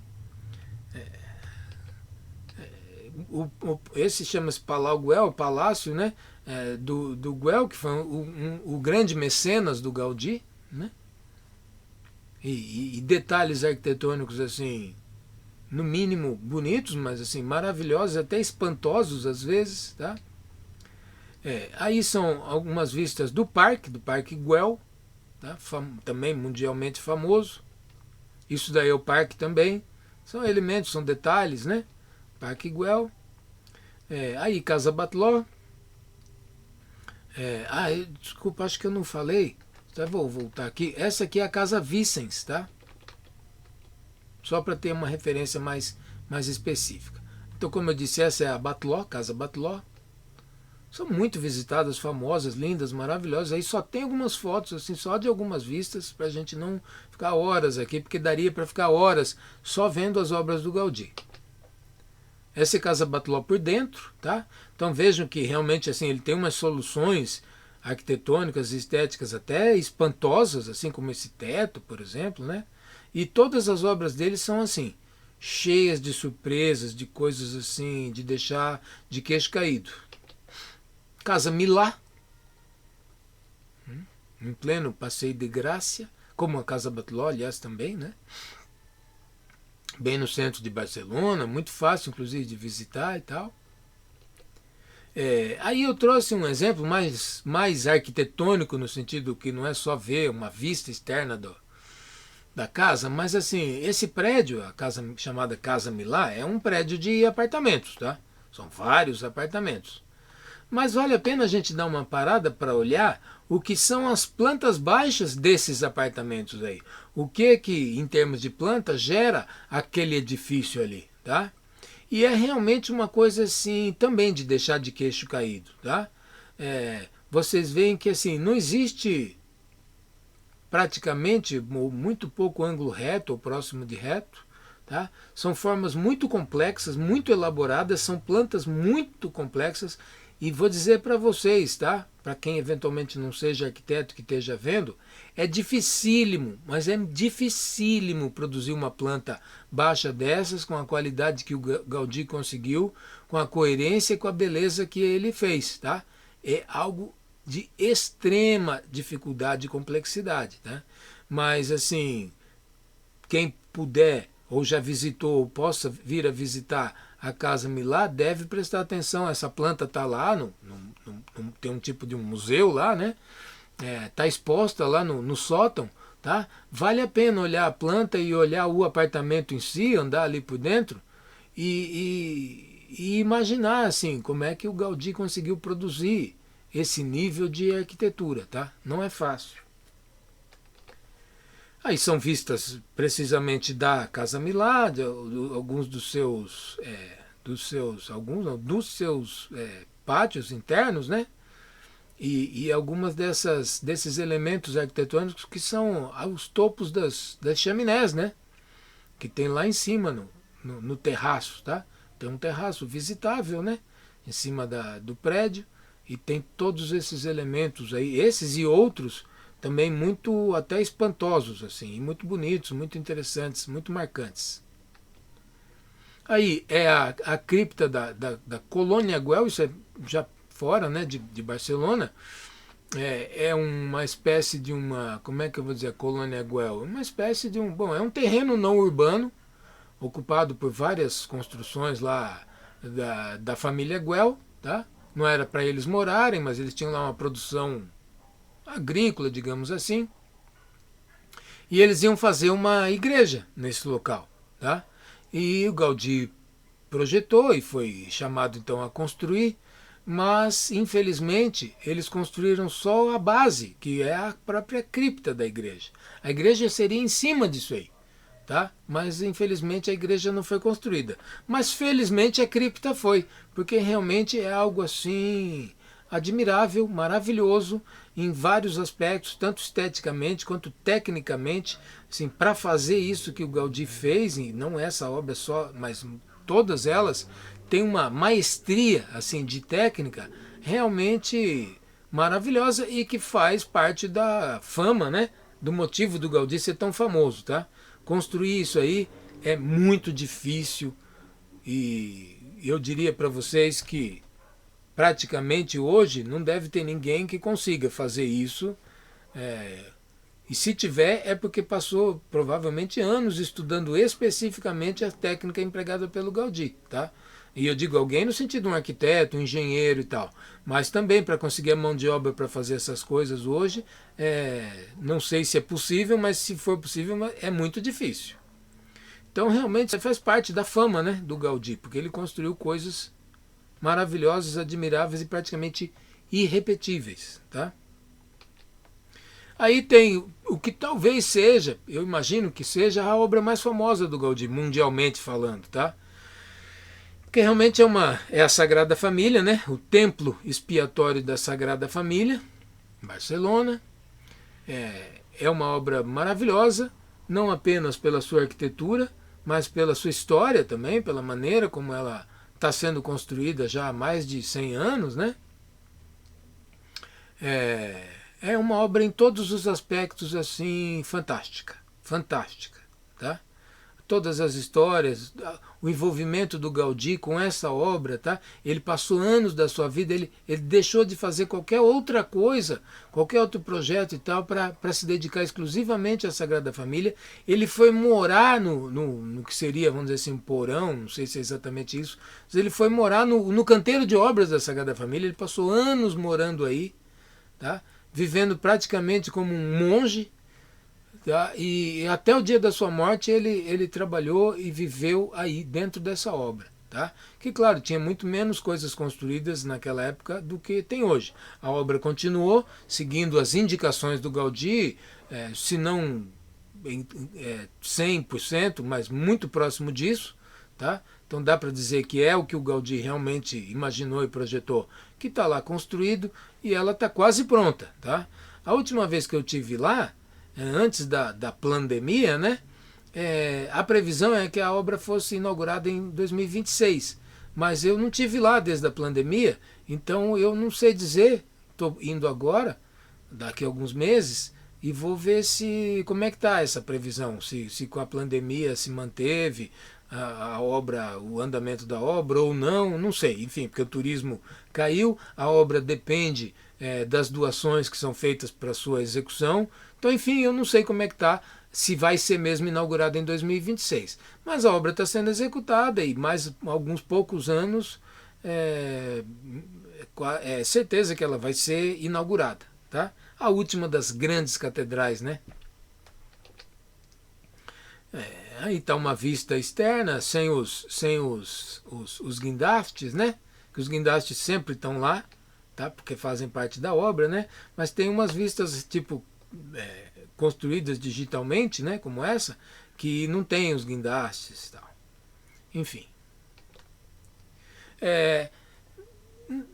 Esse chama-se Palau Güell, palácio, né, do Güell, que foi o grande mecenas do Gaudí, né? E detalhes arquitetônicos assim, no mínimo bonitos, mas assim maravilhosos, até espantosos às vezes, tá? Aí são algumas vistas do Parque Güell, tá? Também mundialmente famoso. Isso daí é o parque também. São elementos, são detalhes, né? Parque Güell. Aí Casa Batlló. Desculpa, acho que eu não falei. Vou voltar aqui. Essa aqui é a Casa Vicens, tá? Só para ter uma referência mais específica. Então, como eu disse, essa é a Batlló, Casa Batlló. São muito visitadas, famosas, lindas, maravilhosas. Aí só tem algumas fotos, assim, só de algumas vistas, para a gente não ficar horas aqui, porque daria para ficar horas só vendo as obras do Gaudí. Essa é a Casa Batlló por dentro, tá? Então vejam que realmente assim ele tem umas soluções arquitetônicas e estéticas até espantosas, assim como esse teto, por exemplo, né? E todas as obras dele são assim, cheias de surpresas, de coisas assim, de deixar de queixo caído. Casa Milá, em pleno Passeio de Graça, como a Casa Batlló, aliás, também, né? Bem no centro de Barcelona, muito fácil, inclusive, de visitar e tal. Aí eu trouxe um exemplo mais arquitetônico, no sentido que não é só ver uma vista externa da casa, mas assim, esse prédio, a casa chamada Casa Milá, é um prédio de apartamentos, tá? São vários apartamentos. Mas vale a pena a gente dar uma parada para olhar o que são as plantas baixas desses apartamentos aí. O que em termos de planta, gera aquele edifício ali, tá? E é realmente uma coisa assim, também de deixar de queixo caído, tá? Vocês veem que assim, não existe praticamente muito pouco ângulo reto ou próximo de reto, tá? São formas muito complexas, muito elaboradas, são plantas muito complexas. E vou dizer para vocês, tá? Para quem eventualmente não seja arquiteto que esteja vendo, é dificílimo, mas é dificílimo produzir uma planta baixa dessas, com a qualidade que o Gaudí conseguiu, com a coerência e com a beleza que ele fez, tá? É algo de extrema dificuldade e complexidade, tá? Mas assim, quem puder ou já visitou ou possa vir a visitar a Casa Milá, deve prestar atenção. Essa planta está lá, tem um tipo de um museu lá, né? Está exposta lá no sótão, tá? Vale a pena olhar a planta e olhar o apartamento em si, andar ali por dentro e imaginar assim como é que o Gaudí conseguiu produzir esse nível de arquitetura, tá? Não é fácil. Aí são vistas precisamente da Casa Milá, alguns dos seus pátios internos, né? E algumas desses elementos arquitetônicos que são os topos das chaminés, né? Que tem lá em cima no terraço, tá? Tem um terraço visitável, né? Em cima do prédio e tem todos esses elementos aí, esses e outros também muito até espantosos, assim, e muito bonitos, muito interessantes, muito marcantes. Aí é a cripta da Colônia Güell, isso é já fora, né, de Barcelona, é uma espécie de uma, como é que eu vou dizer, colônia Guel? Uma espécie de um, bom, é um terreno não urbano, ocupado por várias construções lá da família Guel, tá? Não era para eles morarem, mas eles tinham lá uma produção agrícola, digamos assim, e eles iam fazer uma igreja nesse local, tá? E o Gaudí projetou e foi chamado então a construir, mas infelizmente eles construíram só a base, que é a própria cripta da igreja. A igreja seria em cima disso aí, tá? Mas infelizmente a igreja não foi construída. Mas felizmente a cripta foi, porque realmente é algo assim admirável, maravilhoso em vários aspectos, tanto esteticamente quanto tecnicamente. Assim, para fazer isso que o Gaudí fez, e não essa obra só, mas todas elas têm uma maestria assim de técnica realmente maravilhosa e que faz parte da fama, né? Do motivo do Gaudí ser tão famoso, tá? Construir isso aí é muito difícil e eu diria para vocês que praticamente hoje não deve ter ninguém que consiga fazer isso. E se tiver, é porque passou provavelmente anos estudando especificamente a técnica empregada pelo Gaudí, tá? E eu digo alguém no sentido de um arquiteto, um engenheiro e tal. Mas também para conseguir a mão de obra para fazer essas coisas hoje, não sei se é possível, mas se for possível é muito difícil. Então realmente faz parte da fama, né, do Gaudí, porque ele construiu coisas maravilhosas, admiráveis e praticamente irrepetíveis, tá? Aí tem o que talvez seja, eu imagino que seja a obra mais famosa do Gaudí, mundialmente falando, tá? Porque realmente é a Sagrada Família, né? O templo expiatório da Sagrada Família, Barcelona. É uma obra maravilhosa, não apenas pela sua arquitetura, mas pela sua história também, pela maneira como ela está sendo construída já há mais de 100 anos, né? É uma obra em todos os aspectos assim fantástica, fantástica, tá? Todas as histórias, o envolvimento do Gaudí com essa obra, tá? Ele passou anos da sua vida, ele deixou de fazer qualquer outra coisa, qualquer outro projeto e tal, para se dedicar exclusivamente à Sagrada Família. Ele foi morar no que seria, vamos dizer assim, um porão, não sei se é exatamente isso, mas ele foi morar no canteiro de obras da Sagrada Família, ele passou anos morando aí, tá? Vivendo praticamente como um monge, tá? E até o dia da sua morte ele trabalhou e viveu aí dentro dessa obra. Tá? Que claro, tinha muito menos coisas construídas naquela época do que tem hoje. A obra continuou seguindo as indicações do Gaudí, se não 100%, mas muito próximo disso. Tá? Então dá para dizer que é o que o Gaudí realmente imaginou e projetou, que está lá construído e ela está quase pronta. Tá? A última vez que eu tive lá, antes da pandemia, né, a previsão é que a obra fosse inaugurada em 2026. Mas eu não tive lá desde a pandemia, então eu não sei dizer. Estou indo agora, daqui a alguns meses, e vou ver se como é que está essa previsão, se com a pandemia se manteve a obra, o andamento da obra ou não sei, enfim, porque o turismo caiu, a obra depende das doações que são feitas para sua execução, então enfim, eu não sei como é que está, se vai ser mesmo inaugurada em 2026, mas a obra está sendo executada e mais alguns poucos anos é certeza que ela vai ser inaugurada, tá? A última das grandes catedrais, né? Aí está uma vista externa, sem os guindastes, né? Que os guindastes sempre estão lá, tá? Porque fazem parte da obra, né? Mas tem umas vistas tipo construídas digitalmente, né? Como essa, que não tem os guindastes e tal. Enfim.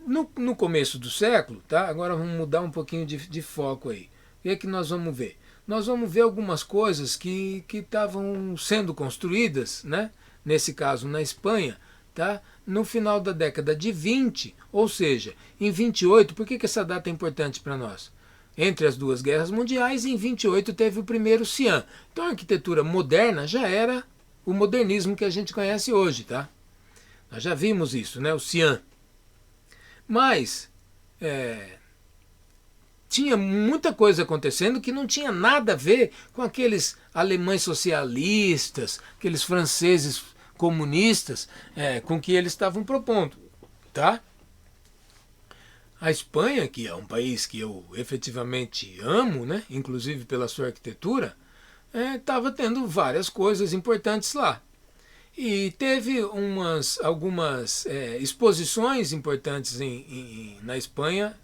No começo do século, tá? Agora vamos mudar um pouquinho de foco aí. O que é que nós vamos ver? Nós vamos ver algumas coisas que estavam sendo construídas, né? Nesse caso na Espanha, tá? No final da década de 20, ou seja, em 28, por que essa data é importante para nós? Entre as duas guerras mundiais, em 28 teve o primeiro Cian. Então a arquitetura moderna já era o modernismo que a gente conhece hoje, tá? Nós já vimos isso, né? O Cian. Mas tinha muita coisa acontecendo que não tinha nada a ver com aqueles alemães socialistas, aqueles franceses comunistas, com que eles estavam propondo, tá? A Espanha, que é um país que eu efetivamente amo, né, inclusive pela sua arquitetura, estava tendo várias coisas importantes lá. E teve algumas exposições importantes na Espanha,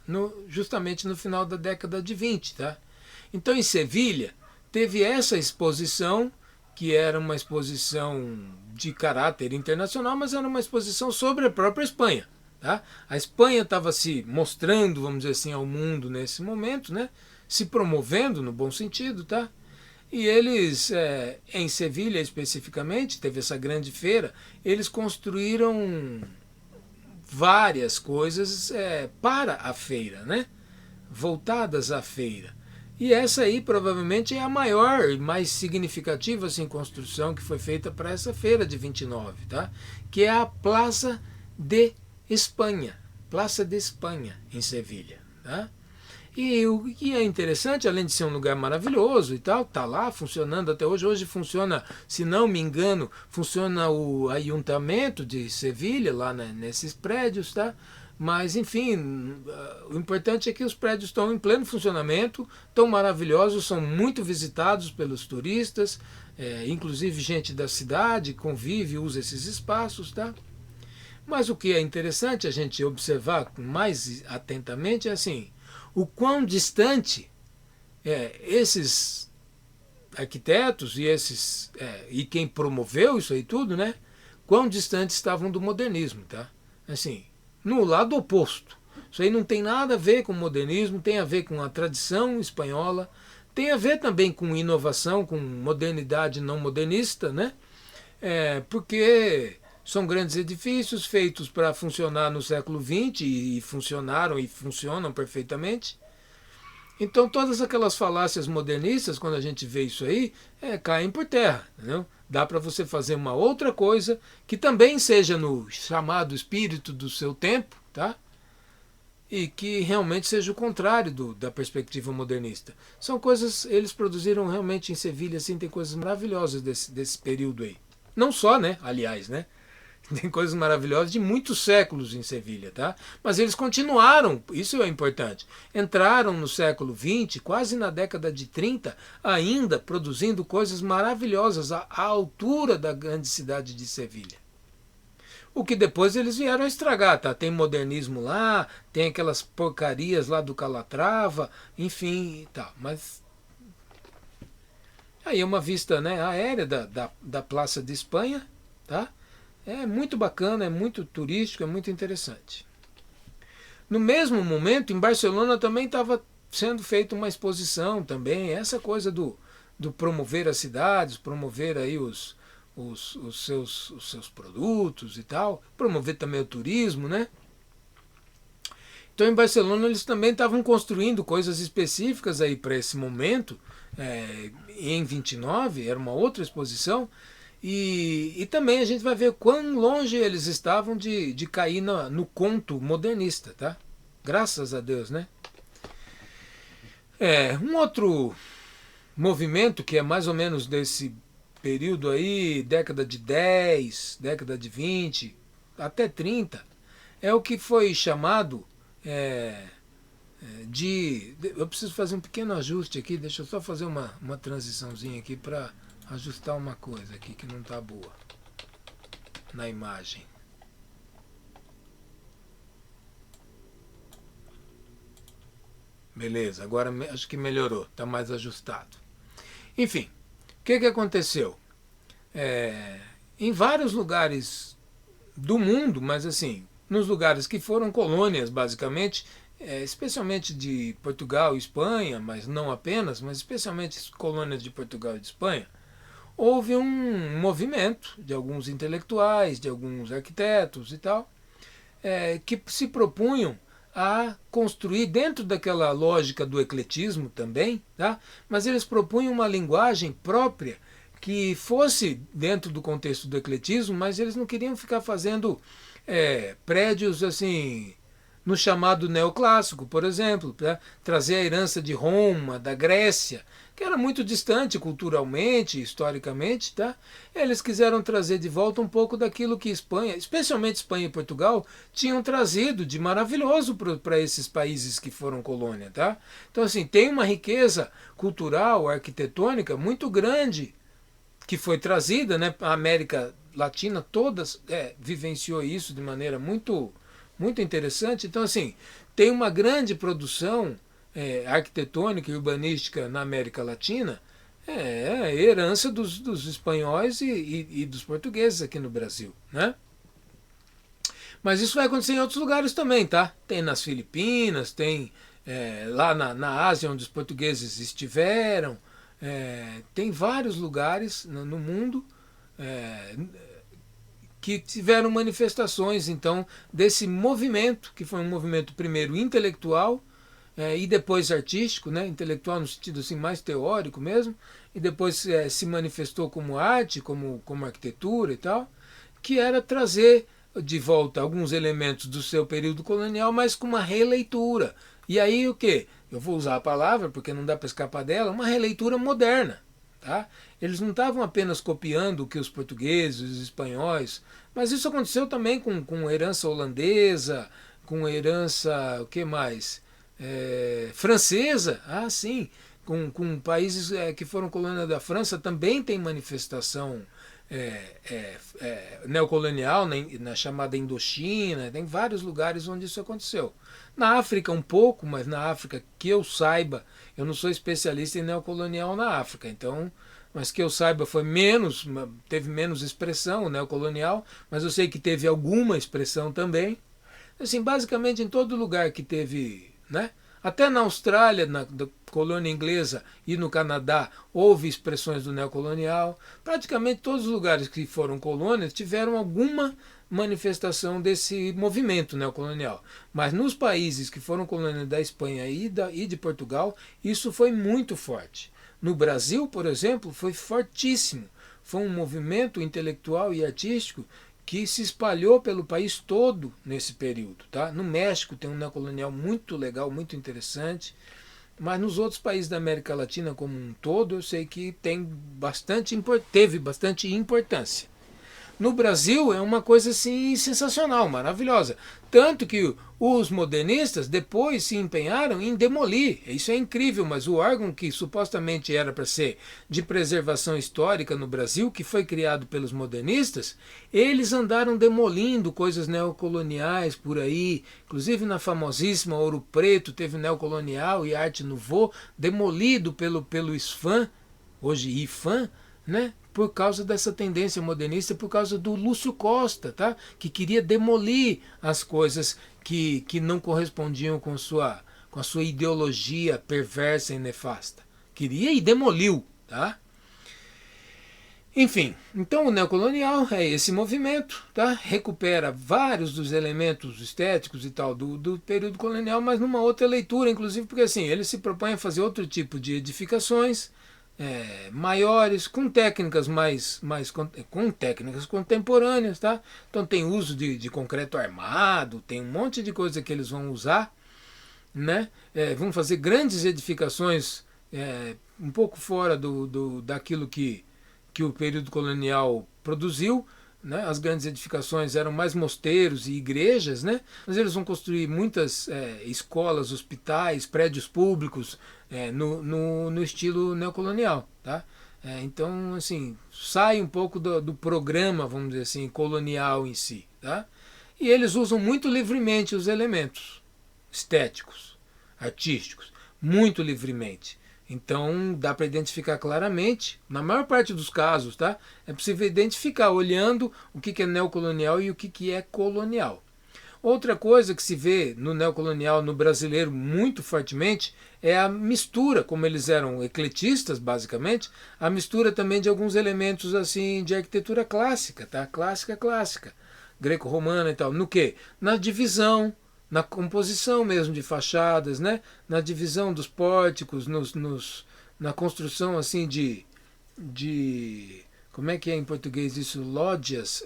justamente no final da década de 20. Tá? Então, em Sevilha, teve essa exposição, que era uma exposição de caráter internacional, mas era uma exposição sobre a própria Espanha. Tá? A Espanha estava se mostrando, vamos dizer assim, ao mundo nesse momento, né? Se promovendo no bom sentido, tá? E eles, em Sevilha especificamente, teve essa grande feira, eles construíram várias coisas para a feira, né? Voltadas à feira. E essa aí provavelmente é a maior e mais significativa assim, construção que foi feita para essa feira de 29, tá? Que é a Plaça de Espanha, Plaça de Espanha, em Sevilha. Tá? E o que é interessante, além de ser um lugar maravilhoso e tal, tá lá funcionando até hoje. Hoje funciona, se não me engano, funciona o Ayuntamento de Sevilha, lá nesses prédios, tá? Mas, enfim, o importante é que os prédios estão em pleno funcionamento, estão maravilhosos, são muito visitados pelos turistas, inclusive gente da cidade convive, usa esses espaços, tá? Mas o que é interessante a gente observar mais atentamente é assim, o quão distante esses arquitetos e quem promoveu isso aí tudo, né? Quão distantes estavam do modernismo, tá? Assim, no lado oposto. Isso aí não tem nada a ver com modernismo, tem a ver com a tradição espanhola, tem a ver também com inovação, com modernidade não modernista, né? Porque são grandes edifícios feitos para funcionar no século XX e funcionaram e funcionam perfeitamente. Então todas aquelas falácias modernistas, quando a gente vê isso aí, caem por terra. Entendeu? Dá para você fazer uma outra coisa que também seja no chamado espírito do seu tempo, tá? E que realmente seja o contrário da perspectiva modernista. São coisas, eles produziram realmente em Sevilha, assim, tem coisas maravilhosas desse período aí. Não só, né? Aliás, né? Tem coisas maravilhosas de muitos séculos em Sevilha, tá? Mas eles continuaram, isso é importante. Entraram no século XX, quase na década de 30, ainda produzindo coisas maravilhosas à altura da grande cidade de Sevilha. O que depois eles vieram a estragar, tá? Tem modernismo lá, tem aquelas porcarias lá do Calatrava, enfim, tá. Mas aí é uma vista, né, aérea da Praça de Espanha, tá? É muito bacana, é muito turístico, é muito interessante. No mesmo momento, em Barcelona também estava sendo feita uma exposição também, essa coisa do promover as cidades, promover aí os seus produtos e tal, promover também o turismo, né? Então em Barcelona eles também estavam construindo coisas específicas aí para esse momento, em 29, era uma outra exposição, e também a gente vai ver quão longe eles estavam de cair no conto modernista, tá? Graças a Deus, né? Um outro movimento que é mais ou menos desse período aí, década de 10, década de 20, até 30, é o que foi chamado eu preciso fazer um pequeno ajuste aqui, deixa eu só fazer uma transiçãozinha aqui para ajustar uma coisa aqui que não está boa na imagem. Beleza, agora acho que melhorou, está mais ajustado. Enfim, o que aconteceu? Em vários lugares do mundo, mas assim, nos lugares que foram colônias, basicamente, especialmente de Portugal e Espanha, mas não apenas, mas especialmente colônias de Portugal e de Espanha, houve um movimento de alguns intelectuais, de alguns arquitetos e tal, que se propunham a construir dentro daquela lógica do ecletismo também, tá? Mas eles propunham uma linguagem própria que fosse dentro do contexto do ecletismo, mas eles não queriam ficar fazendo prédios assim no chamado neoclássico, por exemplo, para trazer a herança de Roma, da Grécia, que era muito distante culturalmente, historicamente, tá? Eles quiseram trazer de volta um pouco daquilo que Espanha, especialmente Espanha e Portugal, tinham trazido de maravilhoso para esses países que foram colônia, tá? Então, assim, tem uma riqueza cultural, arquitetônica muito grande que foi trazida, né? A América Latina toda vivenciou isso de maneira muito interessante. Então, assim, tem uma grande produção arquitetônica e urbanística na América Latina, herança dos espanhóis e dos portugueses aqui no Brasil, né? Mas isso vai acontecer em outros lugares também, tá? Tem nas Filipinas, tem lá na Ásia, onde os portugueses estiveram, tem vários lugares no mundo é, que tiveram manifestações, então, desse movimento, que foi um movimento primeiro intelectual e depois artístico, né? Intelectual no sentido assim mais teórico mesmo, e depois se manifestou como arte, como arquitetura e tal, que era trazer de volta alguns elementos do seu período colonial, mas com uma releitura. E aí o que? Eu vou usar a palavra porque não dá para escapar dela, uma releitura moderna. Tá? Eles não estavam apenas copiando o que os portugueses, os espanhóis, mas isso aconteceu também com herança holandesa, com herança, o que mais? Francesa, sim, com países que foram colônia da França também tem manifestação neocolonial, na chamada Indochina, tem vários lugares onde isso aconteceu. Na África um pouco, mas na África que eu saiba, eu não sou especialista em neocolonial na África, então, mas que eu saiba teve menos expressão neocolonial, mas eu sei que teve alguma expressão também. Assim, basicamente em todo lugar que teve, né? Até na Austrália, da colônia inglesa e no Canadá, houve expressões do neocolonial. Praticamente todos os lugares que foram colônias tiveram alguma manifestação desse movimento neocolonial. Mas nos países que foram colônia da Espanha e de Portugal, isso foi muito forte. No Brasil, por exemplo, foi fortíssimo. Foi um movimento intelectual e artístico que se espalhou pelo país todo nesse período. Tá? No México tem um neocolonial muito legal, muito interessante, mas nos outros países da América Latina como um todo, eu sei que teve bastante importância. No Brasil é uma coisa assim sensacional, maravilhosa. Tanto que os modernistas depois se empenharam em demolir. Isso é incrível, mas o órgão que supostamente era para ser de preservação histórica no Brasil, que foi criado pelos modernistas, eles andaram demolindo coisas neocoloniais por aí. Inclusive na famosíssima Ouro Preto teve neocolonial e arte nouveau demolido pelo ISFAM, hoje IFAM, né? Por causa dessa tendência modernista, por causa do Lúcio Costa, tá? Que queria demolir as coisas que não correspondiam com a sua ideologia perversa e nefasta. Queria e demoliu, tá? Enfim, então o neocolonial é esse movimento, tá? Recupera vários dos elementos estéticos e tal do período colonial, mas numa outra leitura, inclusive porque assim, ele se propõe a fazer outro tipo de edificações, maiores, com técnicas com técnicas contemporâneas, tá? Então tem uso de concreto armado, tem um monte de coisa que eles vão usar, né? Vão fazer grandes edificações um pouco fora daquilo que o período colonial produziu, né? As grandes edificações eram mais mosteiros e igrejas, né? Mas eles vão construir muitas escolas, hospitais, prédios públicos no estilo neocolonial. Tá? Então, assim, sai um pouco do programa, vamos dizer assim, colonial em si. Tá? E eles usam muito livremente os elementos estéticos, artísticos, muito livremente. Então dá para identificar claramente, na maior parte dos casos, tá? É possível identificar olhando o que é neocolonial e o que é colonial. Outra coisa que se vê no neocolonial, no brasileiro, muito fortemente, é a mistura, como eles eram ecletistas, basicamente, a mistura também de alguns elementos assim de arquitetura clássica, tá? Clássica, greco-romana e tal. No quê? Na divisão, na composição mesmo de fachadas, né? Na divisão dos pórticos, na construção assim de como é que é em português isso? Lógias,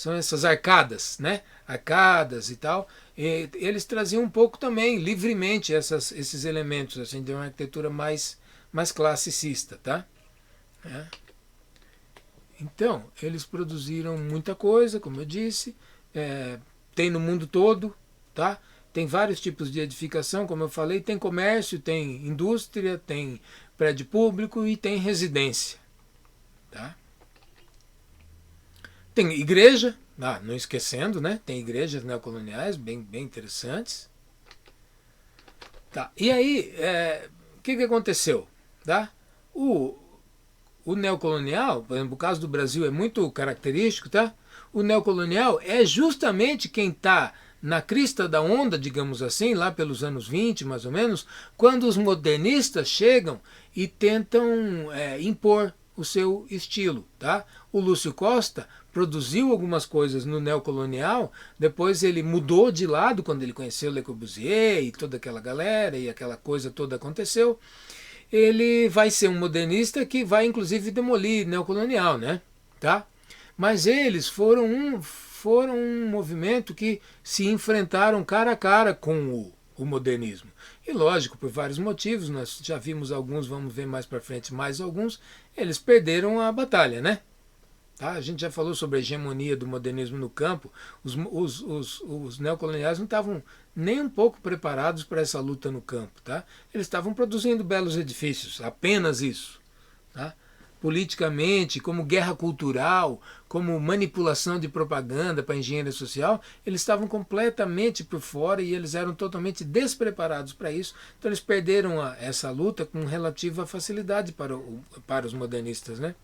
são essas arcadas, né? Arcadas e tal. E eles traziam um pouco também, livremente, esses elementos, assim, de uma arquitetura mais classicista, tá? É. Então, eles produziram muita coisa, como eu disse, tem no mundo todo, tá? Tem vários tipos de edificação, como eu falei, tem comércio, tem indústria, tem prédio público e tem residência, tá? Tem igreja, não esquecendo, né? Tem igrejas neocoloniais bem interessantes. Tá. E aí, o que aconteceu? Tá? O neocolonial, por exemplo, o caso do Brasil é muito característico, tá? O neocolonial é justamente quem está na crista da onda, digamos assim, lá pelos anos 20, mais ou menos, quando os modernistas chegam e tentam impor o seu estilo, tá? O Lúcio Costa produziu algumas coisas no neocolonial, depois ele mudou de lado quando ele conheceu Le Corbusier e toda aquela galera e aquela coisa toda aconteceu. Ele vai ser um modernista que vai inclusive demolir neocolonial, né? Tá? Mas eles foram um movimento que se enfrentaram cara a cara com o modernismo. E lógico, por vários motivos, nós já vimos alguns, vamos ver mais para frente mais alguns, eles perderam a batalha, né? Tá? A gente já falou sobre a hegemonia do modernismo no campo. Os neocoloniais não estavam nem um pouco preparados para essa luta no campo. Tá? Eles estavam produzindo belos edifícios, apenas isso. Tá? Politicamente, como guerra cultural, como manipulação de propaganda para a engenharia social, eles estavam completamente por fora e eles eram totalmente despreparados para isso. Então eles perderam essa luta com relativa facilidade para os modernistas, né?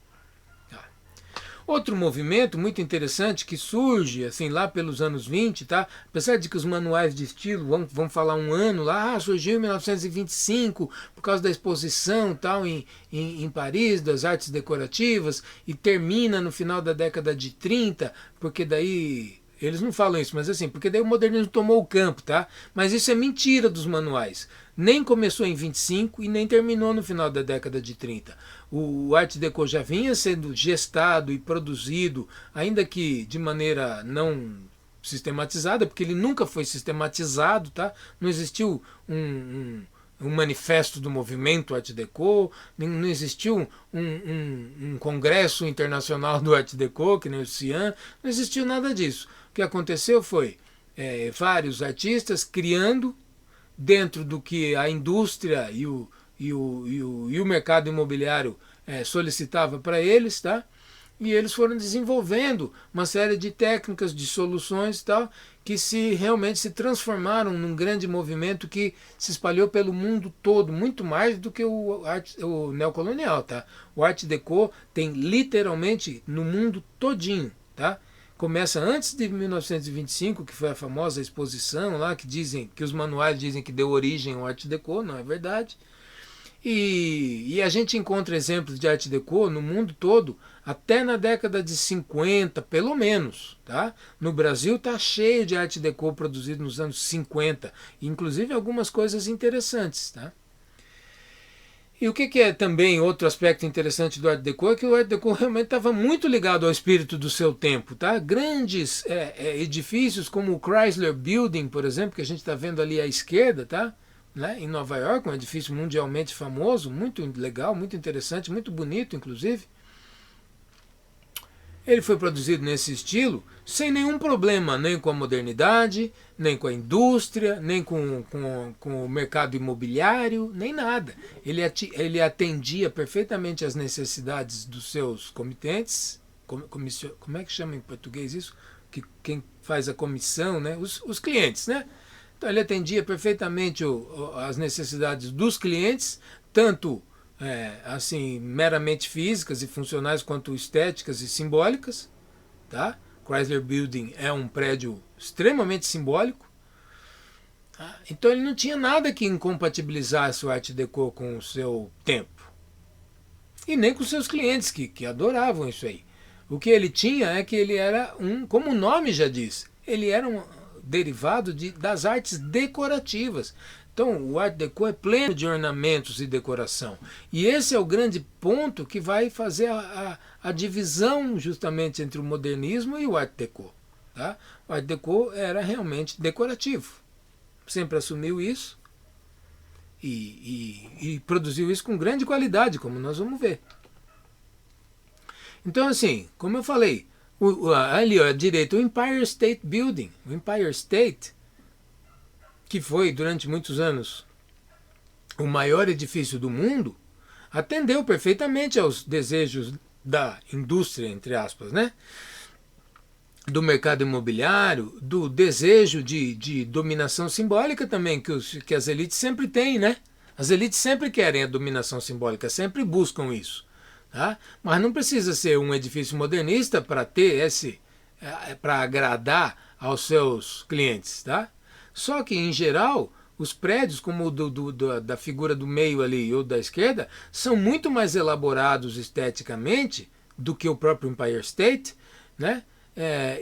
Outro movimento muito interessante que surge assim lá pelos anos 20, tá? Apesar de que os manuais de estilo vão falar um ano lá, surgiu em 1925 por causa da exposição tal em Paris das artes decorativas e termina no final da década de 30, porque daí eles não falam isso, mas assim, porque daí o modernismo tomou o campo, tá? Mas isso é mentira dos manuais. Nem começou em 25 e nem terminou no final da década de 30. O Art Deco já vinha sendo gestado e produzido, ainda que de maneira não sistematizada, porque ele nunca foi sistematizado, tá? Não existiu um manifesto do movimento Art Deco, não existiu um congresso internacional do Art Deco, que nem o CIAN, não existiu nada disso. O que aconteceu foi vários artistas criando dentro do que a indústria e o mercado imobiliário solicitava para eles, tá? E eles foram desenvolvendo uma série de técnicas, de soluções, tal, que realmente se transformaram num grande movimento que se espalhou pelo mundo todo, muito mais do que o neocolonial, tá? O Art Deco tem literalmente no mundo todinho, tá? Começa antes de 1925, que foi a famosa exposição lá, que os manuais dizem que deu origem ao Art Deco, não é verdade. E a gente encontra exemplos de Art Deco no mundo todo, até na década de 50, pelo menos. Tá? No Brasil está cheio de Art Deco produzido nos anos 50, inclusive algumas coisas interessantes. Tá? E o que é também outro aspecto interessante do Art Deco é que o Art Deco realmente estava muito ligado ao espírito do seu tempo. Tá? Grandes edifícios como o Chrysler Building, por exemplo, que a gente está vendo ali à esquerda, tá? Né? Em Nova York, um edifício mundialmente famoso, muito legal, muito interessante, muito bonito, inclusive. Ele foi produzido nesse estilo, sem nenhum problema, nem com a modernidade, nem com a indústria, nem com o mercado imobiliário, nem nada. Ele atendia perfeitamente às necessidades dos seus comitentes, como é que chama em português isso? Quem faz a comissão, né? Os clientes, né? Então ele atendia perfeitamente as necessidades dos clientes, tanto assim meramente físicas e funcionais quanto estéticas e simbólicas. Tá? Chrysler Building é um prédio extremamente simbólico. Tá? Então ele não tinha nada que incompatibilizasse o Art Deco com o seu tempo. E nem com seus clientes, que adoravam isso aí. O que ele tinha é que ele era como o nome já diz, ele era derivado das artes decorativas. Então, o Art Deco é pleno de ornamentos e decoração. E esse é o grande ponto que vai fazer a divisão justamente entre o modernismo e o Art Deco. Tá? O Art Deco era realmente decorativo. Sempre assumiu isso e produziu isso com grande qualidade, como nós vamos ver. Então, assim, como eu falei, ali à direita, o Empire State Building. O Empire State, que foi durante muitos anos o maior edifício do mundo, atendeu perfeitamente aos desejos da indústria, entre aspas, né? Do mercado imobiliário, do desejo de dominação simbólica também, que as elites sempre têm, né? As elites sempre querem a dominação simbólica, sempre buscam isso. Tá? Mas não precisa ser um edifício modernista para ter para agradar aos seus clientes. Tá? Só que, em geral, os prédios, como o da figura do meio ali ou da esquerda, são muito mais elaborados esteticamente do que o próprio Empire State, né?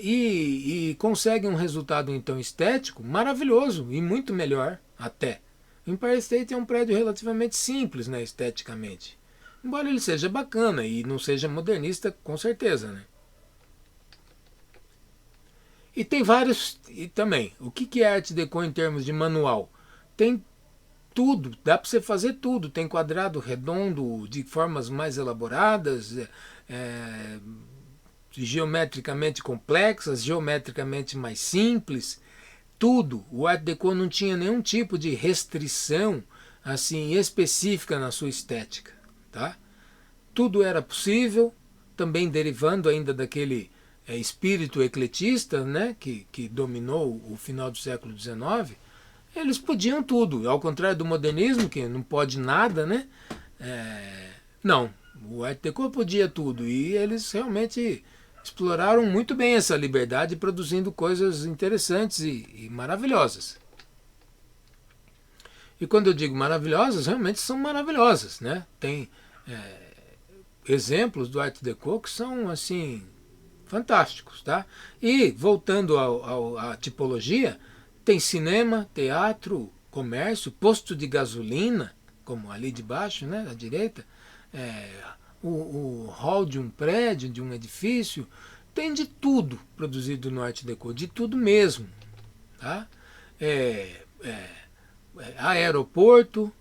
E conseguem um resultado então estético maravilhoso e muito melhor até. O Empire State é um prédio relativamente simples, né, esteticamente. Embora ele seja bacana e não seja modernista, com certeza, né? E tem vários. E também, o que é Art Deco em termos de manual? Tem tudo, dá para você fazer tudo. Tem quadrado redondo de formas mais elaboradas, geometricamente complexas, geometricamente mais simples. Tudo. O Art Deco não tinha nenhum tipo de restrição assim específica na sua estética. Tá? Tudo era possível, também derivando ainda daquele espírito ecletista, né, que dominou o final do século XIX. Eles podiam tudo, ao contrário do modernismo, que não pode nada, né? Não, o Art Deco podia tudo e eles realmente exploraram muito bem essa liberdade, produzindo coisas interessantes e maravilhosas. E quando eu digo maravilhosas, realmente são maravilhosas, né? Tem exemplos do Art Deco que são assim fantásticos, tá? E voltando à tipologia, tem cinema, teatro, comércio, posto de gasolina, como ali de baixo, né, à direita, o hall de um prédio, de um edifício, tem de tudo produzido no Art Deco, de tudo mesmo, tá? Aeroporto,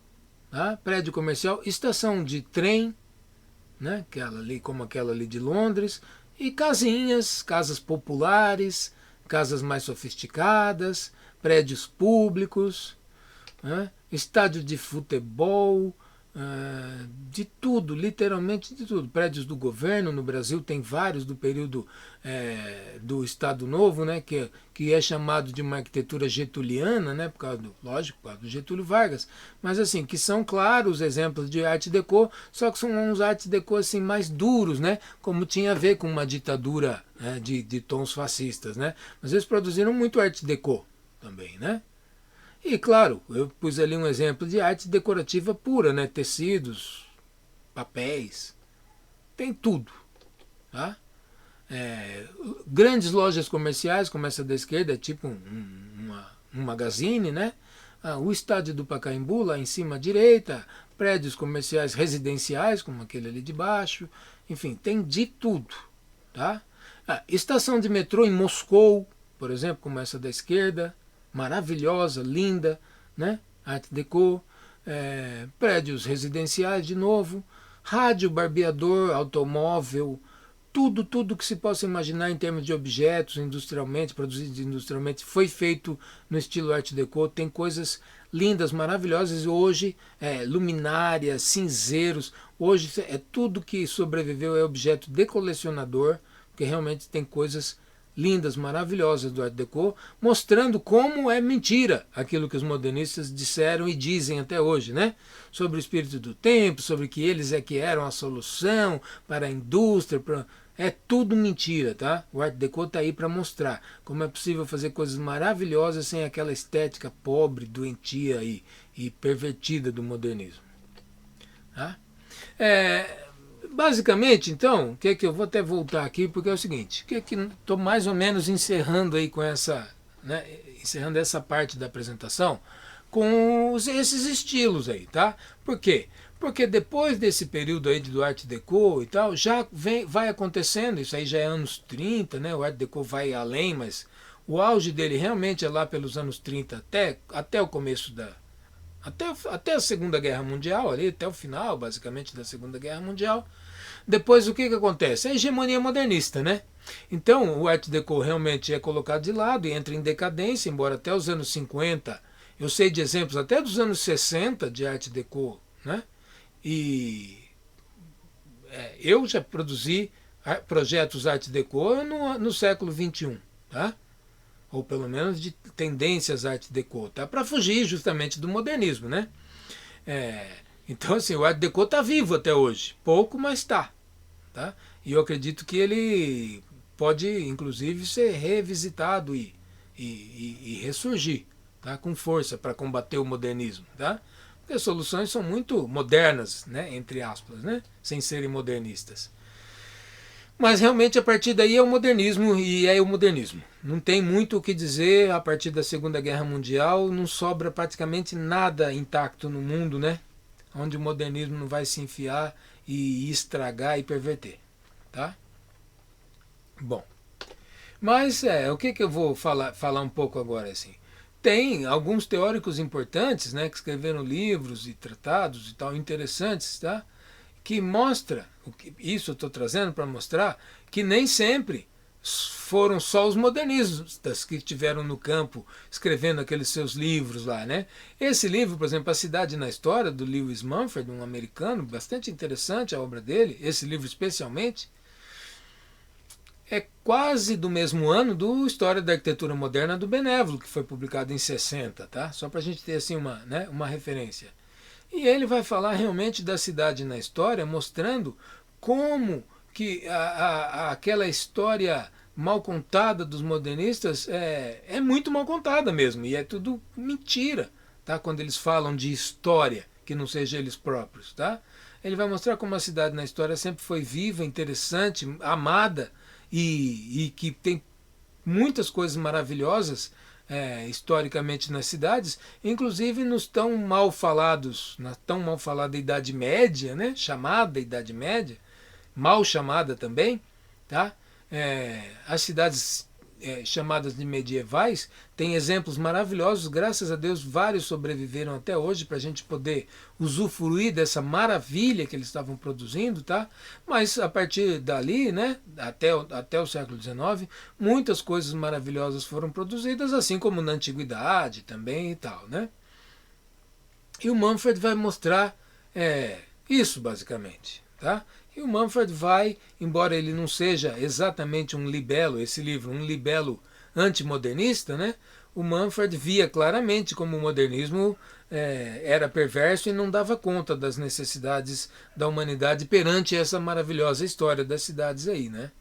tá? Prédio comercial, estação de trem, né? Como aquela ali de Londres, e casinhas, casas populares, casas mais sofisticadas, prédios públicos, né? Estádio de futebol, de tudo, literalmente de tudo. Prédios do governo, no Brasil tem vários do período do Estado Novo, né, que é chamado de uma arquitetura getuliana, né, lógico, por causa do Getúlio Vargas, mas assim, que são claros exemplos de Art Deco, só que são uns Art Deco assim, mais duros, né, como tinha a ver com uma ditadura, né, de tons fascistas, né, mas eles produziram muito Art Deco também, né. E claro, eu pus ali um exemplo de arte decorativa pura, né? Tecidos, papéis, tem tudo. Tá? Grandes lojas comerciais, como essa da esquerda, é tipo um magazine, né? O estádio do Pacaembu, lá em cima à direita, prédios comerciais residenciais, como aquele ali de baixo, enfim, tem de tudo. Tá? Estação de metrô em Moscou, por exemplo, como essa da esquerda, maravilhosa, linda, né? Art Deco, prédios residenciais de novo, rádio, barbeador, automóvel, tudo que se possa imaginar em termos de objetos industrialmente, produzidos industrialmente, foi feito no estilo Art Deco. Tem coisas lindas, maravilhosas, e hoje luminárias, cinzeiros, hoje tudo que sobreviveu é objeto de colecionador, porque realmente tem coisas lindas, maravilhosas do Art Deco, mostrando como é mentira aquilo que os modernistas disseram e dizem até hoje, né? Sobre o espírito do tempo, sobre que eles que eram a solução para a indústria, é tudo mentira, tá? O Art Deco está aí para mostrar como é possível fazer coisas maravilhosas sem aquela estética pobre, doentia e pervertida do modernismo. Tá? Basicamente, então, o que eu vou até voltar aqui, porque é o seguinte, que estou mais ou menos encerrando aí com essa né, encerrando essa parte da apresentação, com esses estilos aí, tá? Por quê? Porque depois desse período aí do Art Deco e tal, vai acontecendo, isso aí já é anos 30, né? O Art Deco vai além, mas o auge dele realmente é lá pelos anos 30 até o começo até a Segunda Guerra Mundial, ali, até o final, basicamente, da Segunda Guerra Mundial. Depois, o que acontece? A hegemonia modernista, né? Então, o Art Deco realmente é colocado de lado e entra em decadência, embora até os anos 50, eu sei de exemplos até dos anos 60 de Art Deco, né? E eu já produzi projetos Art Deco no século XXI, tá? Ou pelo menos de tendências Art Deco, tá? Para fugir justamente do modernismo, né? Então, assim, o Art Deco está vivo até hoje, pouco, mas está, tá? E eu acredito que ele pode, inclusive, ser revisitado e ressurgir, tá? Com força para combater o modernismo, tá? Porque as soluções são muito modernas, né? Entre aspas, né? Sem serem modernistas. Mas realmente a partir daí é o modernismo e é o modernismo. Não tem muito o que dizer a partir da Segunda Guerra Mundial, não sobra praticamente nada intacto no mundo, né? Onde o modernismo não vai se enfiar e estragar e perverter, tá? Bom, mas o que eu vou falar um pouco agora assim? Tem alguns teóricos importantes, né, que escreveram livros e tratados e tal interessantes, tá? Que mostra, isso eu estou trazendo para mostrar, que nem sempre foram só os modernistas que estiveram no campo escrevendo aqueles seus livros lá, né? Esse livro, por exemplo, A Cidade na História, do Lewis Mumford, um americano, bastante interessante a obra dele, esse livro especialmente, é quase do mesmo ano do História da Arquitetura Moderna do Benévolo, que foi publicado em 60, tá? Só para a gente ter assim uma referência. E ele vai falar realmente da cidade na história, mostrando como que aquela história mal contada dos modernistas é muito mal contada mesmo, e é tudo mentira, tá? Quando eles falam de história, que não seja eles próprios, tá? Ele vai mostrar como a cidade na história sempre foi viva, interessante, amada, e que tem muitas coisas maravilhosas historicamente nas cidades, inclusive nos tão mal falados, na tão mal falada Idade Média, né? Chamada Idade Média, mal chamada também, tá? As cidades chamadas de medievais têm exemplos maravilhosos, graças a Deus vários sobreviveram até hoje para a gente poder usufruir dessa maravilha que eles estavam produzindo, tá? Mas a partir dali, né, até o século XIX, muitas coisas maravilhosas foram produzidas, assim como na antiguidade também e tal, né? E o Mumford vai mostrar isso basicamente, tá? E o Mumford vai, embora ele não seja exatamente um libelo, esse livro, um libelo antimodernista, né? O Mumford via claramente como o modernismo era perverso e não dava conta das necessidades da humanidade perante essa maravilhosa história das cidades aí, né?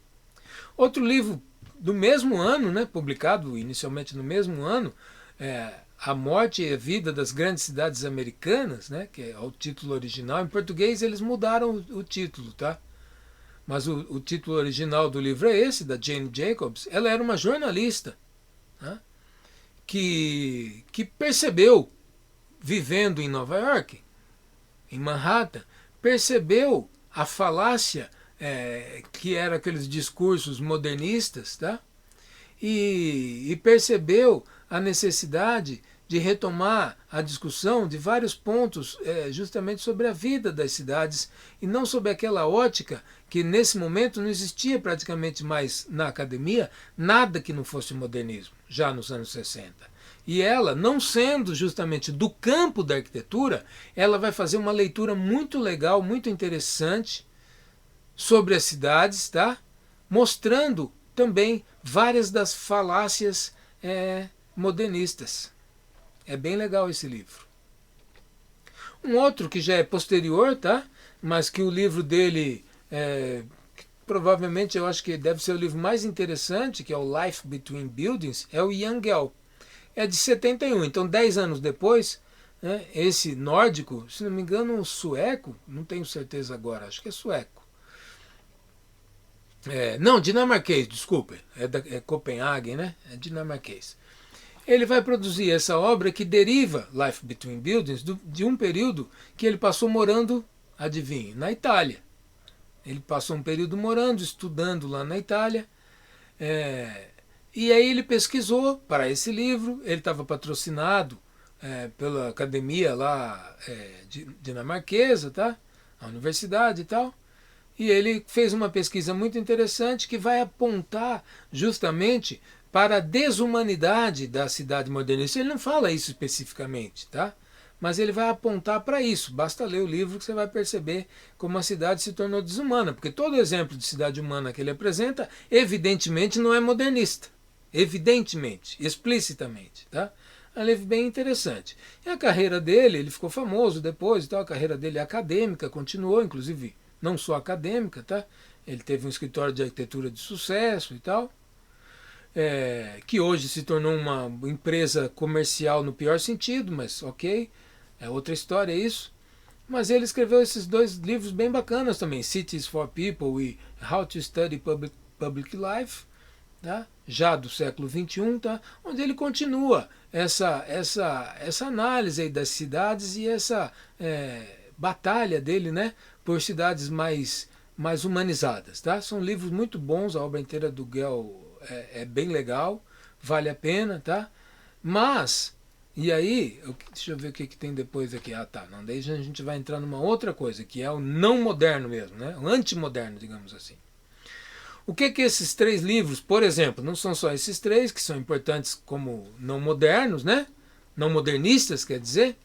Outro livro do mesmo ano, né, publicado inicialmente no mesmo ano, A Morte e a Vida das Grandes Cidades Americanas, né, que é o título original. Em português eles mudaram o título, tá? Mas o título original do livro é esse, da Jane Jacobs. Ela era uma jornalista, né, que percebeu, vivendo em Nova York, em Manhattan, percebeu a falácia que eram aqueles discursos modernistas, tá? E percebeu a necessidade de retomar a discussão de vários pontos justamente sobre a vida das cidades e não sobre aquela ótica que nesse momento não existia praticamente mais na academia nada que não fosse modernismo, já nos anos 60. E ela, não sendo justamente do campo da arquitetura, ela vai fazer uma leitura muito legal, muito interessante sobre as cidades, tá? Mostrando também várias das falácias modernistas. É bem legal esse livro. Um outro que já é posterior, tá? Mas que o livro dele, provavelmente eu acho que deve ser o livro mais interessante, que é o Life Between Buildings, é o Yangel. É de 71, então 10 anos depois, né, esse nórdico, se não me engano sueco, não tenho certeza agora, acho que é sueco. Não, dinamarquês, desculpa, é Copenhague, né? É dinamarquês. ele vai produzir essa obra que deriva Life Between Buildings de um período que ele passou morando, adivinhe, na Itália. Ele passou um período morando, estudando lá na Itália, e aí ele pesquisou para esse livro. Ele estava patrocinado pela academia lá dinamarquesa, tá? A universidade e tal. E ele fez uma pesquisa muito interessante que vai apontar justamente para a desumanidade da cidade modernista. Ele não fala isso especificamente, tá? Mas ele vai apontar para isso. Basta ler o livro que você vai perceber como a cidade se tornou desumana, porque todo exemplo de cidade humana que ele apresenta, evidentemente não é modernista. Evidentemente, explicitamente, tá? É um livro bem interessante. E a carreira dele, ele ficou famoso depois, então a carreira dele acadêmica continuou, inclusive não só acadêmica, tá? Ele teve um escritório de arquitetura de sucesso e tal, que hoje se tornou uma empresa comercial no pior sentido, mas ok, é outra história isso. Mas ele escreveu esses dois livros bem bacanas também, Cities for People e How to Study Public Life, tá? Já do século XXI, tá? Onde ele continua essa análise aí das cidades e essa batalha dele, né, por cidades mais humanizadas. Tá? São livros muito bons, a obra inteira do Gell é bem legal, vale a pena. Tá? Mas, e aí, deixa eu ver o que tem depois aqui. Ah, tá, não, daí a gente vai entrar numa outra coisa, que é o não moderno mesmo, né? O antimoderno, digamos assim. O que esses três livros, por exemplo, não são só esses três, que são importantes como não modernos, né? Não modernistas, quer dizer,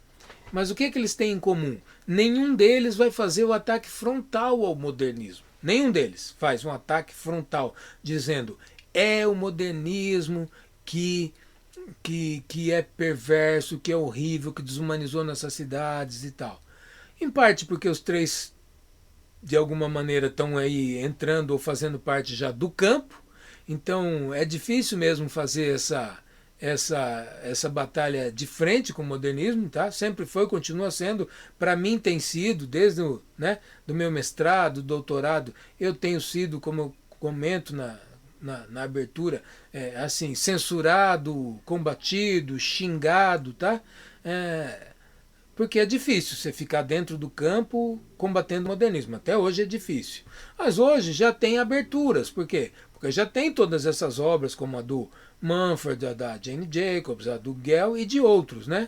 mas o que eles têm em comum? Nenhum deles vai fazer o ataque frontal ao modernismo. Nenhum deles faz um ataque frontal, dizendo é o modernismo que é perverso, que é horrível, que desumanizou nossas cidades e tal. Em parte porque os três de alguma maneira estão aí entrando ou fazendo parte já do campo, então é difícil mesmo fazer essa batalha de frente com o modernismo, tá? Sempre foi, continua sendo, para mim tem sido, desde do meu mestrado, doutorado, eu tenho sido, como eu comento na abertura, assim, censurado, combatido, xingado, tá? Porque é difícil você ficar dentro do campo combatendo o modernismo. Até hoje é difícil. Mas hoje já tem aberturas. Por quê? Porque já tem todas essas obras, como a do Mumford, a da Jane Jacobs, a do Gell e de outros, né?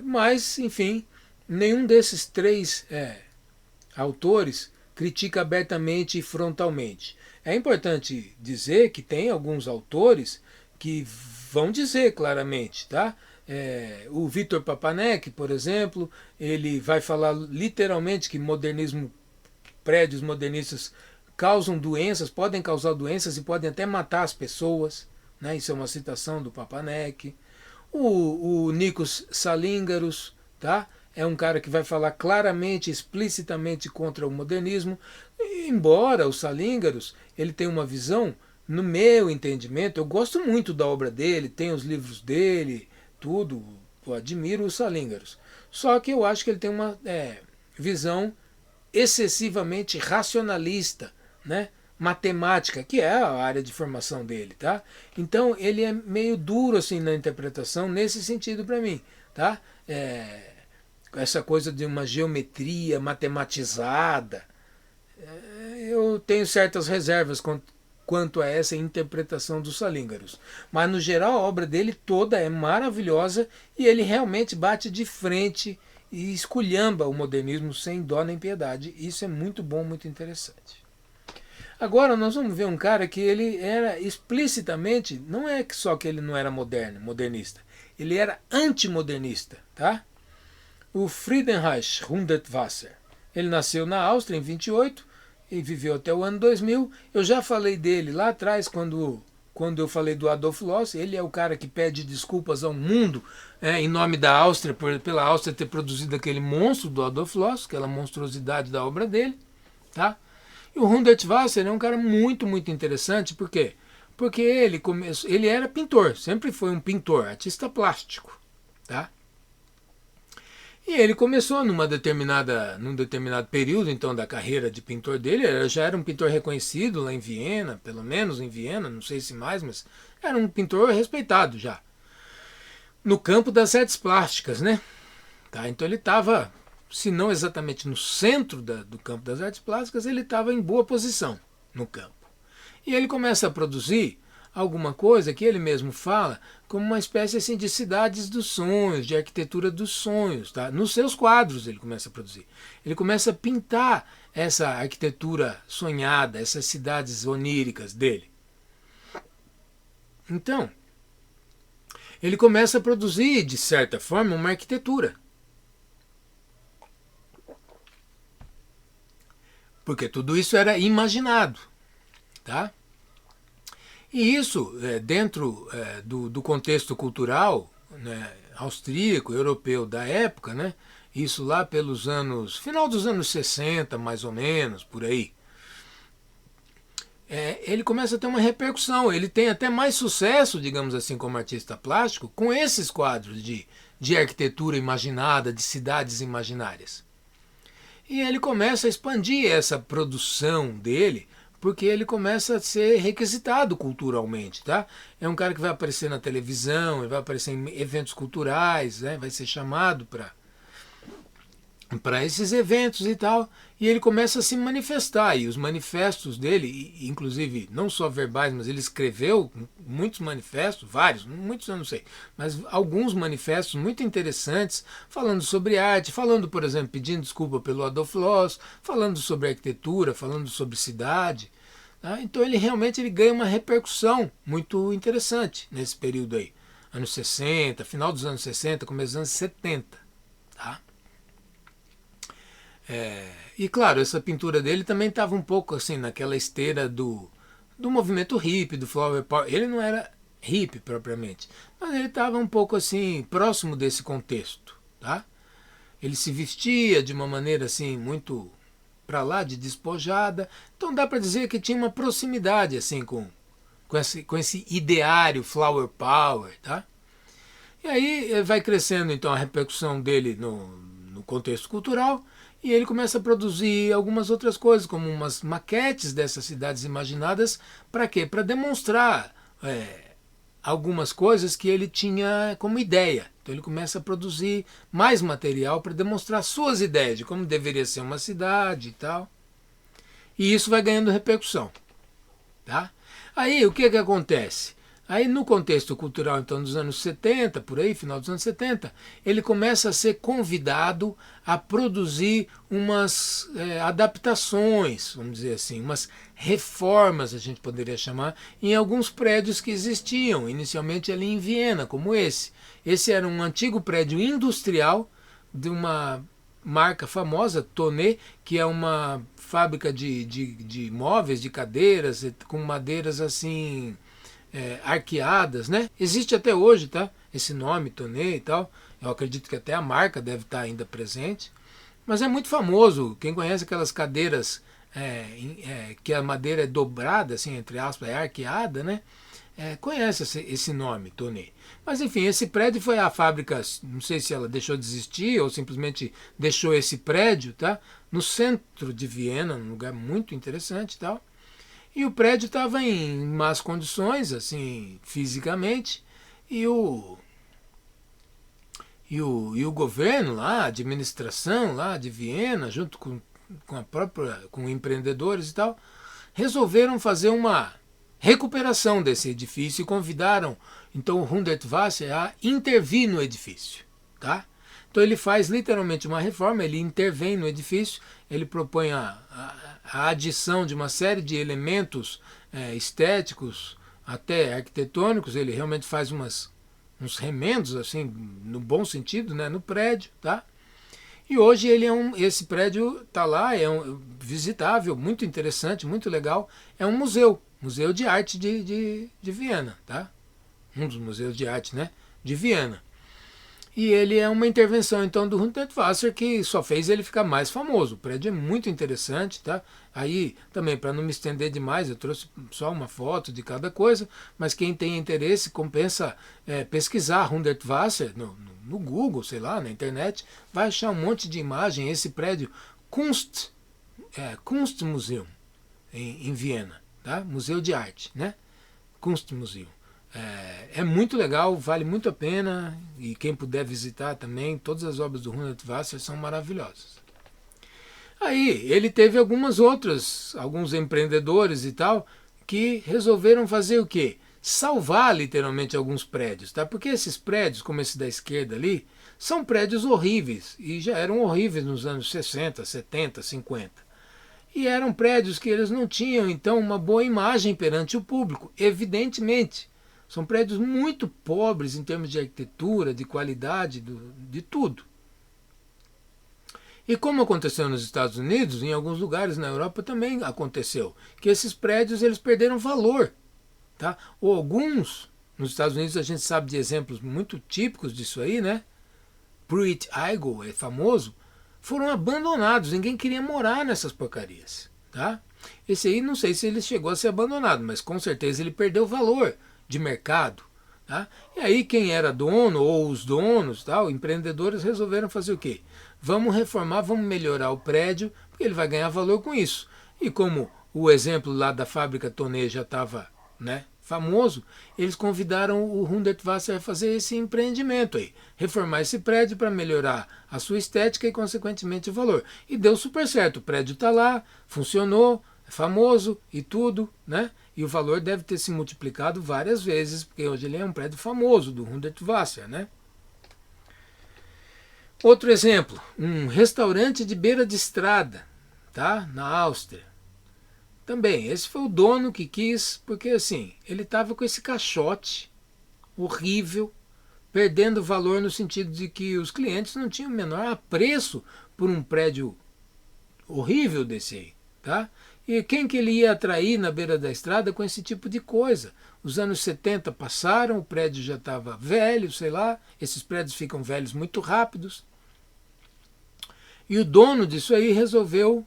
Mas, enfim, nenhum desses três autores critica abertamente e frontalmente. É importante dizer que tem alguns autores que vão dizer claramente, tá? O Victor Papanek, por exemplo, ele vai falar literalmente que prédios modernistas causam doenças, podem causar doenças e podem até matar as pessoas, né? Isso é uma citação do Papanek. O Nikos Salingaros, tá? É um cara que vai falar claramente, explicitamente contra o modernismo, embora o Salingaros ele tenha uma visão, no meu entendimento, eu gosto muito da obra dele, tenho os livros dele, tudo, eu admiro o Salingaros. Só que eu acho que ele tem uma visão excessivamente racionalista, né? Matemática, que é a área de formação dele, tá? Então ele é meio duro assim na interpretação nesse sentido para mim, tá? Essa coisa de uma geometria matematizada, eu tenho certas reservas quanto a essa interpretação dos Salingaros. Mas, no geral, a obra dele toda é maravilhosa e ele realmente bate de frente e esculhamba o modernismo sem dó nem piedade. Isso é muito bom, muito interessante. Agora nós vamos ver um cara que ele era explicitamente, não é só que ele não era modernista, ele era antimodernista, tá? O Friedrich Hundertwasser. Ele nasceu na Áustria em 28 e viveu até o ano 2000. Eu já falei dele lá atrás, quando eu falei do Adolf Loos. Ele é o cara que pede desculpas ao mundo em nome da Áustria, pela Áustria ter produzido aquele monstro do Adolf Loos, aquela monstruosidade da obra dele. Tá? E o Hundertwasser é um cara muito, muito interessante. Por quê? Porque ele era pintor, sempre foi um pintor, artista plástico. Tá? E ele começou num determinado período então da carreira de pintor dele. Ele já era um pintor reconhecido lá em Viena, pelo menos em Viena, não sei se mais, mas era um pintor respeitado já. no campo das artes plásticas, né? Tá? Então ele estava, se não exatamente no centro do campo das artes plásticas, ele estava em boa posição no campo. E ele começa a produzir alguma coisa que ele mesmo fala como uma espécie assim, de cidades dos sonhos, de arquitetura dos sonhos. Tá? Nos seus quadros ele começa a produzir. Ele começa a pintar essa arquitetura sonhada, essas cidades oníricas dele. Então, ele começa a produzir, de certa forma, uma arquitetura. Porque tudo isso era imaginado. Tá? E isso, dentro do contexto cultural, né, austríaco, europeu da época, né, isso lá pelos anos, final dos anos 60, mais ou menos, por aí, ele começa a ter uma repercussão. Ele tem até mais sucesso, digamos assim, como artista plástico, com esses quadros de arquitetura imaginada, de cidades imaginárias. E ele começa a expandir essa produção dele, porque ele começa a ser requisitado culturalmente, tá? É um cara que vai aparecer na televisão, ele vai aparecer em eventos culturais, né? Vai ser chamado para esses eventos e tal, e ele começa a se manifestar, e os manifestos dele, inclusive não só verbais, mas ele escreveu muitos manifestos, vários, muitos eu não sei, mas alguns manifestos muito interessantes, falando sobre arte, falando, por exemplo, pedindo desculpa pelo Adolf Loos, falando sobre arquitetura, falando sobre cidade. Tá? Então ele realmente ganha uma repercussão muito interessante nesse período aí, anos 60, final dos anos 60, começo dos anos 70. Tá? E claro, essa pintura dele também estava um pouco assim naquela esteira do movimento hippie, do flower power. Ele não era hippie propriamente, mas ele estava um pouco assim próximo desse contexto, tá? Ele se vestia de uma maneira assim muito para lá de despojada, então dá para dizer que tinha uma proximidade assim com esse ideário flower power, tá? E aí vai crescendo então a repercussão dele no contexto cultural. E ele começa a produzir algumas outras coisas, como umas maquetes dessas cidades imaginadas. Para quê? Para demonstrar algumas coisas que ele tinha como ideia. Então ele começa a produzir mais material para demonstrar suas ideias de como deveria ser uma cidade e tal. E isso vai ganhando repercussão. Tá? Aí o que acontece? Aí no contexto cultural então dos anos 70, por aí, final dos anos 70, ele começa a ser convidado a produzir umas adaptações, vamos dizer assim, umas reformas, a gente poderia chamar, em alguns prédios que existiam, inicialmente ali em Viena, como esse. Esse era um antigo prédio industrial de uma marca famosa, Tonnet, que é uma fábrica de móveis, de cadeiras, com madeiras assim... arqueadas, né? Existe até hoje, tá? Esse nome, Tonnet e tal. Eu acredito que até a marca deve estar ainda presente. Mas é muito famoso. Quem conhece aquelas cadeiras que a madeira é dobrada, assim, entre aspas, é arqueada, né? Conhece esse nome, Tonnet. Mas enfim, esse prédio foi a fábrica, não sei se ela deixou de existir ou simplesmente deixou esse prédio, tá? No centro de Viena, um lugar muito interessante e tal. E o prédio estava em más condições, assim, fisicamente, e o governo lá, a administração lá de Viena, junto com empreendedores e tal, resolveram fazer uma recuperação desse edifício e convidaram então o Hundertwasser a intervir no edifício, tá? Então ele faz literalmente uma reforma, ele intervém no edifício, ele propõe a adição de uma série de elementos estéticos, até arquitetônicos. Ele realmente faz uns remendos, assim, no bom sentido, né, no prédio, tá? E hoje esse prédio está lá, visitável, muito interessante, muito legal. É um museu de arte de Viena, tá? Um dos museus de arte, né, de Viena. E ele é uma intervenção então do Hundertwasser que só fez ele ficar mais famoso. O prédio é muito interessante, tá? Aí também, para não me estender demais, eu trouxe só uma foto de cada coisa, mas quem tem interesse compensa pesquisar Hundertwasser no Google, sei lá, na internet, vai achar um monte de imagem. Esse prédio Kunstmuseum em Viena, tá? Museu de arte, né? Kunstmuseum. É muito legal, vale muito a pena, e quem puder visitar também, todas as obras do Hundertwasser são maravilhosas. Aí ele teve alguns empreendedores e tal, que resolveram fazer o quê? Salvar literalmente alguns prédios, tá? Porque esses prédios, como esse da esquerda ali, são prédios horríveis, e já eram horríveis nos anos 60, 70, 50. E eram prédios que eles não tinham, então, uma boa imagem perante o público, evidentemente. São prédios muito pobres em termos de arquitetura, de qualidade, de tudo. E como aconteceu nos Estados Unidos, em alguns lugares na Europa também aconteceu, que esses prédios eles perderam valor. Tá? Ou alguns, nos Estados Unidos a gente sabe de exemplos muito típicos disso aí, né? Pruitt Igoe é famoso, foram abandonados, ninguém queria morar nessas porcarias. Tá? Esse aí não sei se ele chegou a ser abandonado, mas com certeza ele perdeu valor de mercado. Tá? E aí quem era dono ou os donos, tal, empreendedores resolveram fazer o quê? Vamos reformar, vamos melhorar o prédio, porque ele vai ganhar valor com isso. E como o exemplo lá da fábrica Tonê já estava, né, famoso, eles convidaram o Hundertwasser a fazer esse empreendimento aí, reformar esse prédio para melhorar a sua estética e consequentemente o valor. E deu super certo, o prédio está lá, funcionou, é famoso e tudo, né? E o valor deve ter se multiplicado várias vezes, porque hoje ele é um prédio famoso do Hundertwasser, né? Outro exemplo, um restaurante de beira de estrada, tá? Na Áustria. Também, esse foi o dono que quis, porque assim, ele estava com esse caixote horrível, perdendo valor no sentido de que os clientes não tinham o menor apreço por um prédio horrível desse aí, tá? E quem que ele ia atrair na beira da estrada com esse tipo de coisa? Os anos 70 passaram, o prédio já estava velho, sei lá, esses prédios ficam velhos muito rápidos. E o dono disso aí resolveu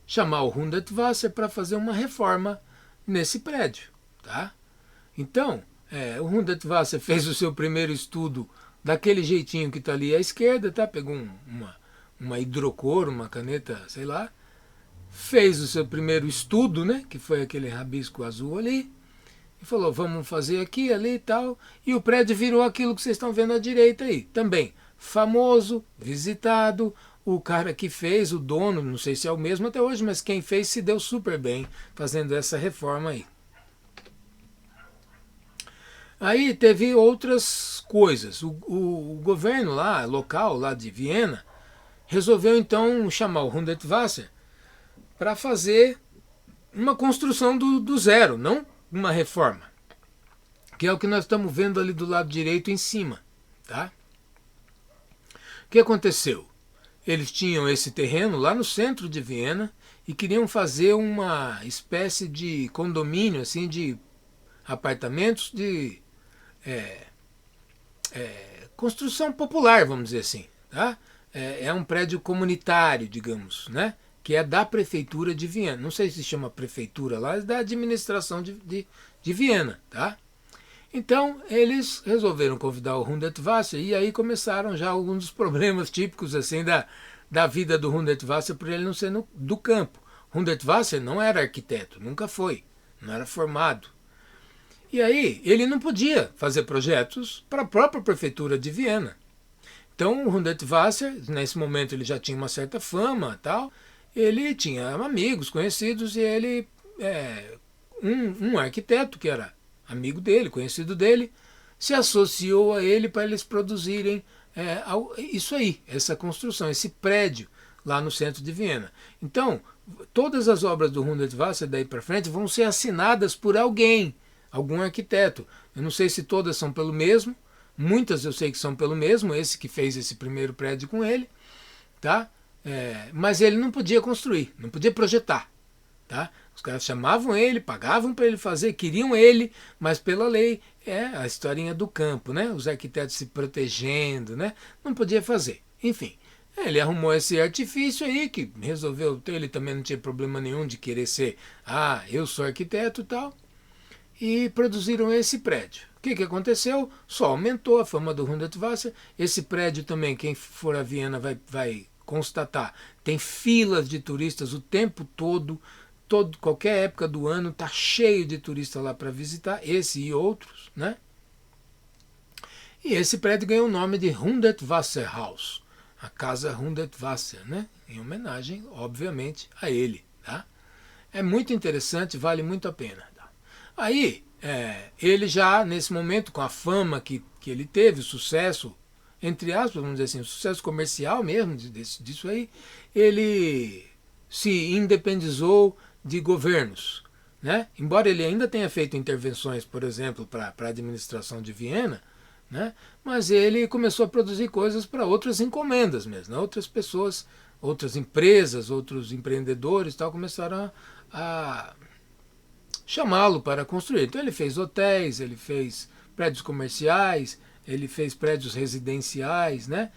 chamar o Hundertwasser para fazer uma reforma nesse prédio. Tá? Então, o Hundertwasser fez o seu primeiro estudo daquele jeitinho que está ali à esquerda, tá? Pegou uma hidrocor, uma caneta, sei lá, fez o seu primeiro estudo, né? Que foi aquele rabisco azul ali, e falou, vamos fazer aqui, ali e tal, e o prédio virou aquilo que vocês estão vendo à direita aí, também famoso, visitado. O cara que fez, o dono, não sei se é o mesmo até hoje, mas quem fez se deu super bem fazendo essa reforma aí. Aí teve outras coisas. O governo lá, local, lá de Viena, resolveu então chamar o Hundertwasser para fazer uma construção do zero, não uma reforma. Que é o que nós estamos vendo ali do lado direito em cima. Tá? O que aconteceu? Eles tinham esse terreno lá no centro de Viena e queriam fazer uma espécie de condomínio, assim, de apartamentos de construção popular, vamos dizer assim. Tá? É um prédio comunitário, digamos, né? Que é da prefeitura de Viena. Não sei se chama prefeitura lá, é da administração de Viena. Tá? Então, eles resolveram convidar o Hundertwasser e aí começaram já alguns dos problemas típicos assim da vida do Hundertwasser por ele não ser do campo. Hundertwasser não era arquiteto, nunca foi, não era formado. E aí, ele não podia fazer projetos para a própria prefeitura de Viena. Então, o Hundertwasser, nesse momento ele já tinha uma certa fama, tal, ele tinha amigos, conhecidos, e ele, um arquiteto que era amigo dele, conhecido dele, se associou a ele para eles produzirem isso aí, essa construção, esse prédio lá no centro de Viena. Então, todas as obras do Hundertwasser daí para frente vão ser assinadas por alguém, algum arquiteto. Eu não sei se todas são pelo mesmo, muitas eu sei que são pelo mesmo, esse que fez esse primeiro prédio com ele, tá? Mas ele não podia construir, não podia projetar. Tá? Os caras chamavam ele, pagavam para ele fazer, queriam ele, mas pela lei é a historinha do campo, né? Os arquitetos se protegendo, né? Não podia fazer. Enfim, ele arrumou esse artifício aí que resolveu, ele também não tinha problema nenhum de querer ser, eu sou arquiteto e tal, e produziram esse prédio. O que aconteceu? Só aumentou a fama do Hundertwasser. Esse prédio também, quem for a Viena vai constatar, tem filas de turistas o tempo todo. qualquer época do ano está cheio de turistas lá para visitar, esse e outros, né? E esse prédio ganhou o nome de Hundertwasserhaus, a casa Hundertwasser, né? Em homenagem, obviamente, a ele, tá? É muito interessante, vale muito a pena. Tá? Aí, ele já, nesse momento, com a fama que ele teve, o sucesso, entre aspas, vamos dizer assim, o sucesso comercial mesmo disso aí, ele se independizou de governos. Né? Embora ele ainda tenha feito intervenções, por exemplo, para a administração de Viena, né? Mas ele começou a produzir coisas para outras encomendas mesmo, né? Outras pessoas, outras empresas, outros empreendedores tal, começaram a chamá-lo para construir. Então ele fez hotéis, ele fez prédios comerciais, ele fez prédios residenciais, né?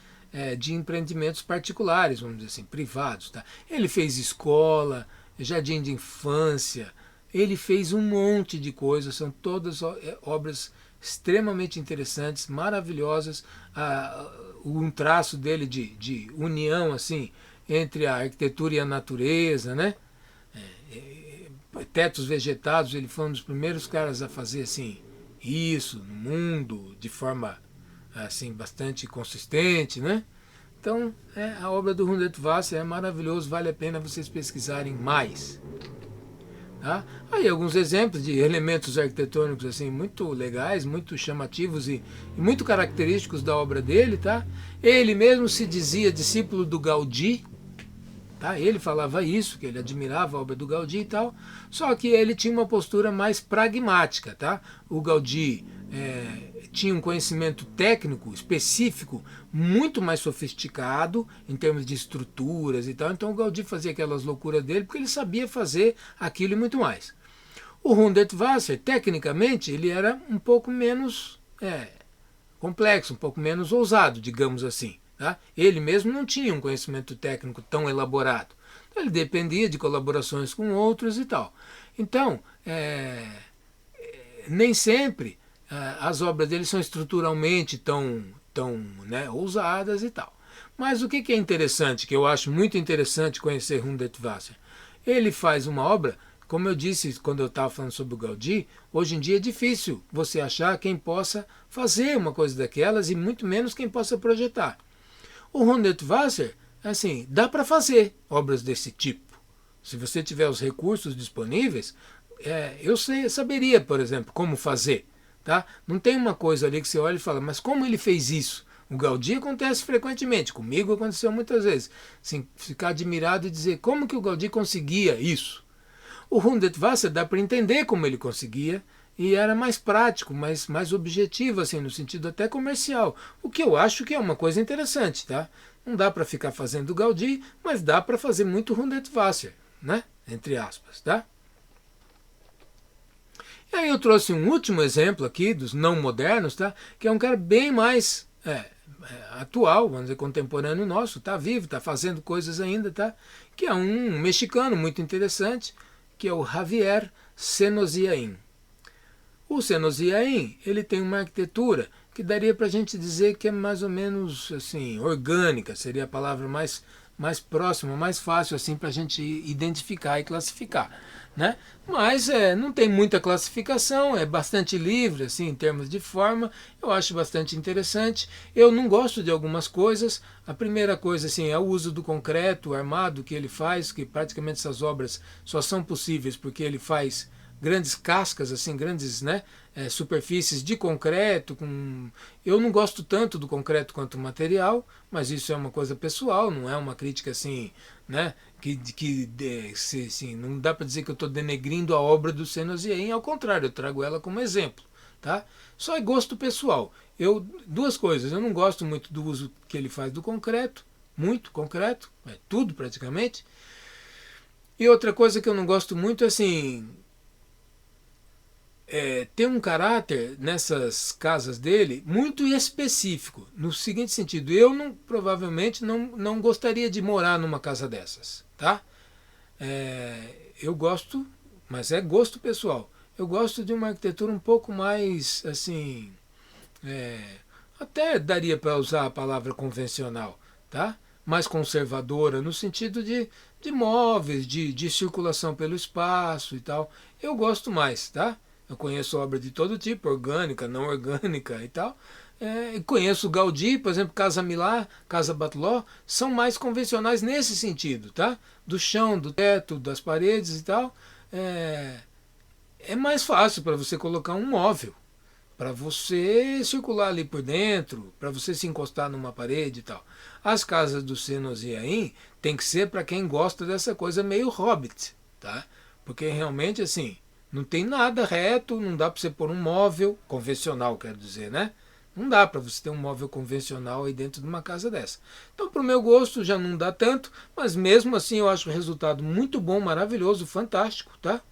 De empreendimentos particulares, vamos dizer assim, privados. Tá? Ele fez escola, jardim de infância, ele fez um monte de coisas, são todas obras extremamente interessantes, maravilhosas, um traço dele de união assim entre a arquitetura e a natureza, né? Tetos vegetados, ele foi um dos primeiros caras a fazer assim isso no mundo de forma assim bastante consistente, né? Então, a obra do Hundertwasser é maravilhoso, vale a pena vocês pesquisarem mais. Tá? Aí alguns exemplos de elementos arquitetônicos assim muito legais, muito chamativos e muito característicos da obra dele. Tá? Ele mesmo se dizia discípulo do Gaudí. Tá? Ele falava isso, que ele admirava a obra do Gaudí e tal, só que ele tinha uma postura mais pragmática. Tá? O Gaudí tinha um conhecimento técnico específico muito mais sofisticado em termos de estruturas e tal, então o Gaudí fazia aquelas loucuras dele porque ele sabia fazer aquilo e muito mais. O Hundertwasser, tecnicamente, ele era um pouco menos complexo, um pouco menos ousado, digamos assim. Tá? Ele mesmo não tinha um conhecimento técnico tão elaborado. Então, ele dependia de colaborações com outros e tal. Então, nem sempre as obras dele são estruturalmente tão né, ousadas e tal. Mas o que é interessante, que eu acho muito interessante conhecer Hundertwasser? Ele faz uma obra, como eu disse quando eu estava falando sobre o Gaudí, hoje em dia é difícil você achar quem possa fazer uma coisa daquelas e muito menos quem possa projetar. O Hundertwasser, assim, dá para fazer obras desse tipo. Se você tiver os recursos disponíveis, eu saberia, por exemplo, como fazer. Tá? Não tem uma coisa ali que você olha e fala, mas como ele fez isso? O Gaudí acontece frequentemente, comigo aconteceu muitas vezes. Assim, ficar admirado e dizer como que o Gaudí conseguia isso. O Hundertwasser dá para entender como ele conseguia e era mais prático, mais objetivo, assim, no sentido até comercial. O que eu acho que é uma coisa interessante. Tá? Não dá para ficar fazendo o Gaudí, mas dá para fazer muito Hundertwasser, né? Entre aspas. Tá? E aí eu trouxe um último exemplo aqui dos não modernos, tá? Que é um cara bem mais atual, vamos dizer, contemporâneo nosso, tá vivo, tá fazendo coisas ainda, tá? Que é um mexicano muito interessante, que é o Javier Senosiaín. O Senosiaín, ele tem uma arquitetura que daria para a gente dizer que é mais ou menos assim orgânica, seria a palavra mais próxima, mais fácil assim para a gente identificar e classificar, né? Mas não tem muita classificação, é bastante livre assim em termos de forma. Eu acho bastante interessante. Eu não gosto de algumas coisas. A primeira coisa assim é o uso do concreto armado que ele faz, que praticamente essas obras só são possíveis porque ele faz grandes cascas, assim, grandes, né, superfícies de concreto. Eu não gosto tanto do concreto quanto o material, mas isso é uma coisa pessoal, não é uma crítica assim, né, assim, não dá para dizer que eu estou denegrindo a obra do Senosiaín, ao contrário, eu trago ela como exemplo. Tá? Só é gosto pessoal. Duas coisas, eu não gosto muito do uso que ele faz do concreto, muito concreto, tudo praticamente. E outra coisa que eu não gosto muito é assim, tem um caráter nessas casas dele muito específico, no seguinte sentido, eu provavelmente não gostaria de morar numa casa dessas, tá? Eu gosto, mas é gosto pessoal, eu gosto de uma arquitetura um pouco mais, assim, até daria para usar a palavra convencional, tá? mais conservadora, no sentido de móveis, de circulação pelo espaço e tal. Eu gosto mais, tá? Eu conheço obra de todo tipo, orgânica, não orgânica e tal. Conheço Gaudí, por exemplo, Casa Milá, Casa Batlló, são mais convencionais nesse sentido, tá? Do chão, do teto, das paredes e tal. É mais fácil para você colocar um móvel, para você circular ali por dentro, para você se encostar numa parede e tal. As casas do Senosiaim tem que ser para quem gosta dessa coisa meio hobbit, tá? Porque realmente assim, não tem nada reto, não dá para você pôr um móvel convencional, quero dizer, né? Não dá para você ter um móvel convencional aí dentro de uma casa dessa. Então, para o meu gosto, já não dá tanto, mas mesmo assim eu acho o resultado muito bom, maravilhoso, fantástico, tá?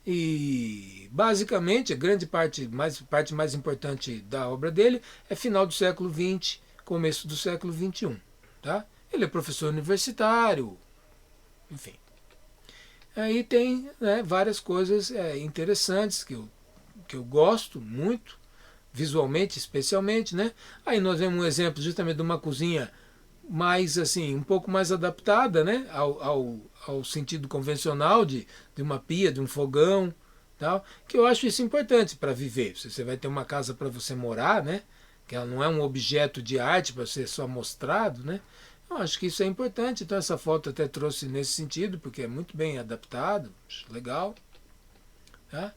E basicamente a grande parte mais importante da obra dele é final do século XX, começo do século XXI. Tá? Ele é professor universitário, enfim. Aí tem, né, várias coisas interessantes que eu gosto muito, visualmente especialmente, né? Aí nós vemos um exemplo justamente de uma cozinha mais assim, um pouco mais adaptada, né, ao sentido convencional de uma pia, de um fogão, tal, que eu acho isso importante para viver. Se você vai ter uma casa para você morar, né, que ela não é um objeto de arte para ser só mostrado, né? Eu acho que isso é importante. Então essa foto até trouxe nesse sentido, porque é muito bem adaptado, acho legal, tá?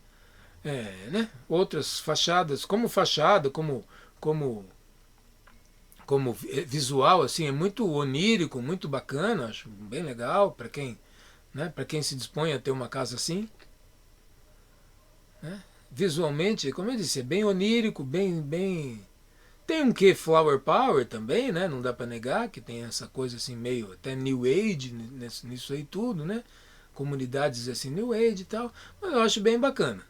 Né? Outras fachadas, como fachada, como visual assim é muito onírico, muito bacana, acho bem legal para quem, né, para quem se dispõe a ter uma casa assim, né? Visualmente, como eu disse, é bem onírico, bem tem um que flower power também, né? Não dá para negar que tem essa coisa assim meio até new age nisso aí tudo, né? Comunidades assim new age e tal, mas eu acho bem bacana,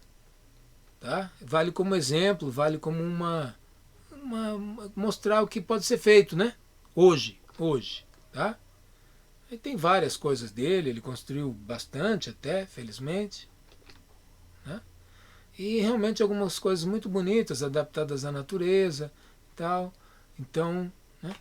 tá? Vale como exemplo, vale como mostrar o que pode ser feito, né? Hoje, tá? Aí tem várias coisas dele, ele construiu bastante até, felizmente, né? E realmente algumas coisas muito bonitas, adaptadas à natureza e tal. Então, né?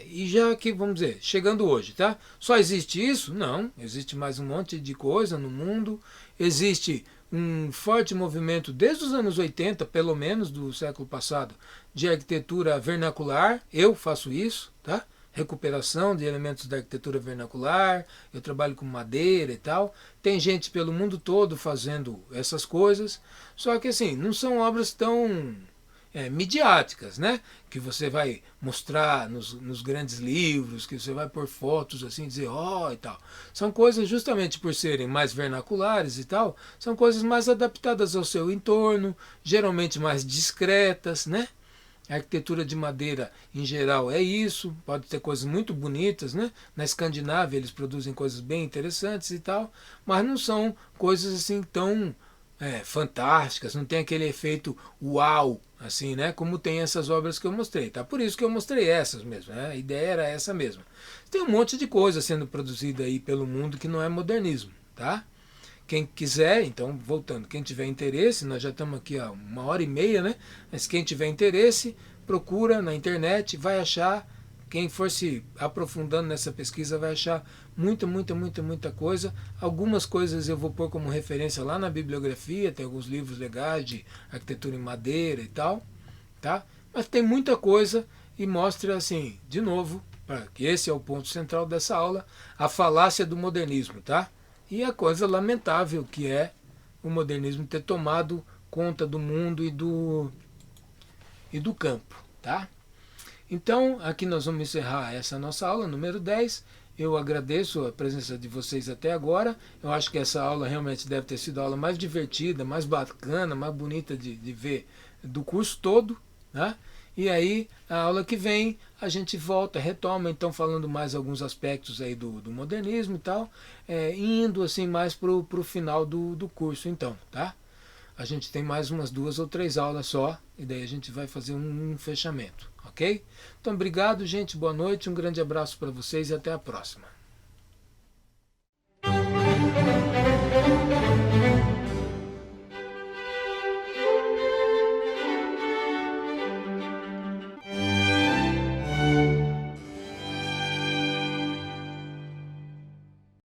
E já que, vamos dizer, chegando hoje, tá? Só existe isso? Não, existe mais um monte de coisa no mundo, existe um forte movimento desde os anos 80, pelo menos do século passado, de arquitetura vernacular. Eu faço isso, tá? Recuperação de elementos da arquitetura vernacular, eu trabalho com madeira e tal. Tem gente pelo mundo todo fazendo essas coisas, só que assim, não são obras tão midiáticas, né? Que você vai mostrar nos grandes livros, que você vai pôr fotos assim, dizer ó e tal. São coisas justamente por serem mais vernaculares e tal, são coisas mais adaptadas ao seu entorno, geralmente mais discretas, né? A arquitetura de madeira, em geral, é isso. Pode ter coisas muito bonitas, né? Na Escandinávia eles produzem coisas bem interessantes e tal, mas não são coisas assim tão fantásticas, não tem aquele efeito uau, assim, né? Como tem essas obras que eu mostrei, tá? Por isso que eu mostrei essas mesmo, né? A ideia era essa mesmo. Tem um monte de coisa sendo produzida aí pelo mundo que não é modernismo, tá? Quem quiser, então, voltando, quem tiver interesse, nós já estamos aqui há 1h30, né? Mas quem tiver interesse, procura na internet, vai achar. Quem for se aprofundando nessa pesquisa vai achar muita coisa. Algumas coisas eu vou pôr como referência lá na bibliografia, tem alguns livros legais de arquitetura em madeira e tal, tá? Mas tem muita coisa e mostra assim, de novo, que esse é o ponto central dessa aula, a falácia do modernismo, tá? E a coisa lamentável que é o modernismo ter tomado conta do mundo e do campo, tá? Então, aqui nós vamos encerrar essa nossa aula, número 10. Eu agradeço a presença de vocês até agora. Eu acho que essa aula realmente deve ter sido a aula mais divertida, mais bacana, mais bonita de ver do curso todo, né? E aí, a aula que vem, a gente volta, retoma, então, falando mais alguns aspectos aí do modernismo e tal, indo assim mais para o final do curso, então, tá? A gente tem mais umas 2 ou 3 aulas só, e daí a gente vai fazer um fechamento, ok? Então, obrigado, gente, boa noite, um grande abraço para vocês e até a próxima.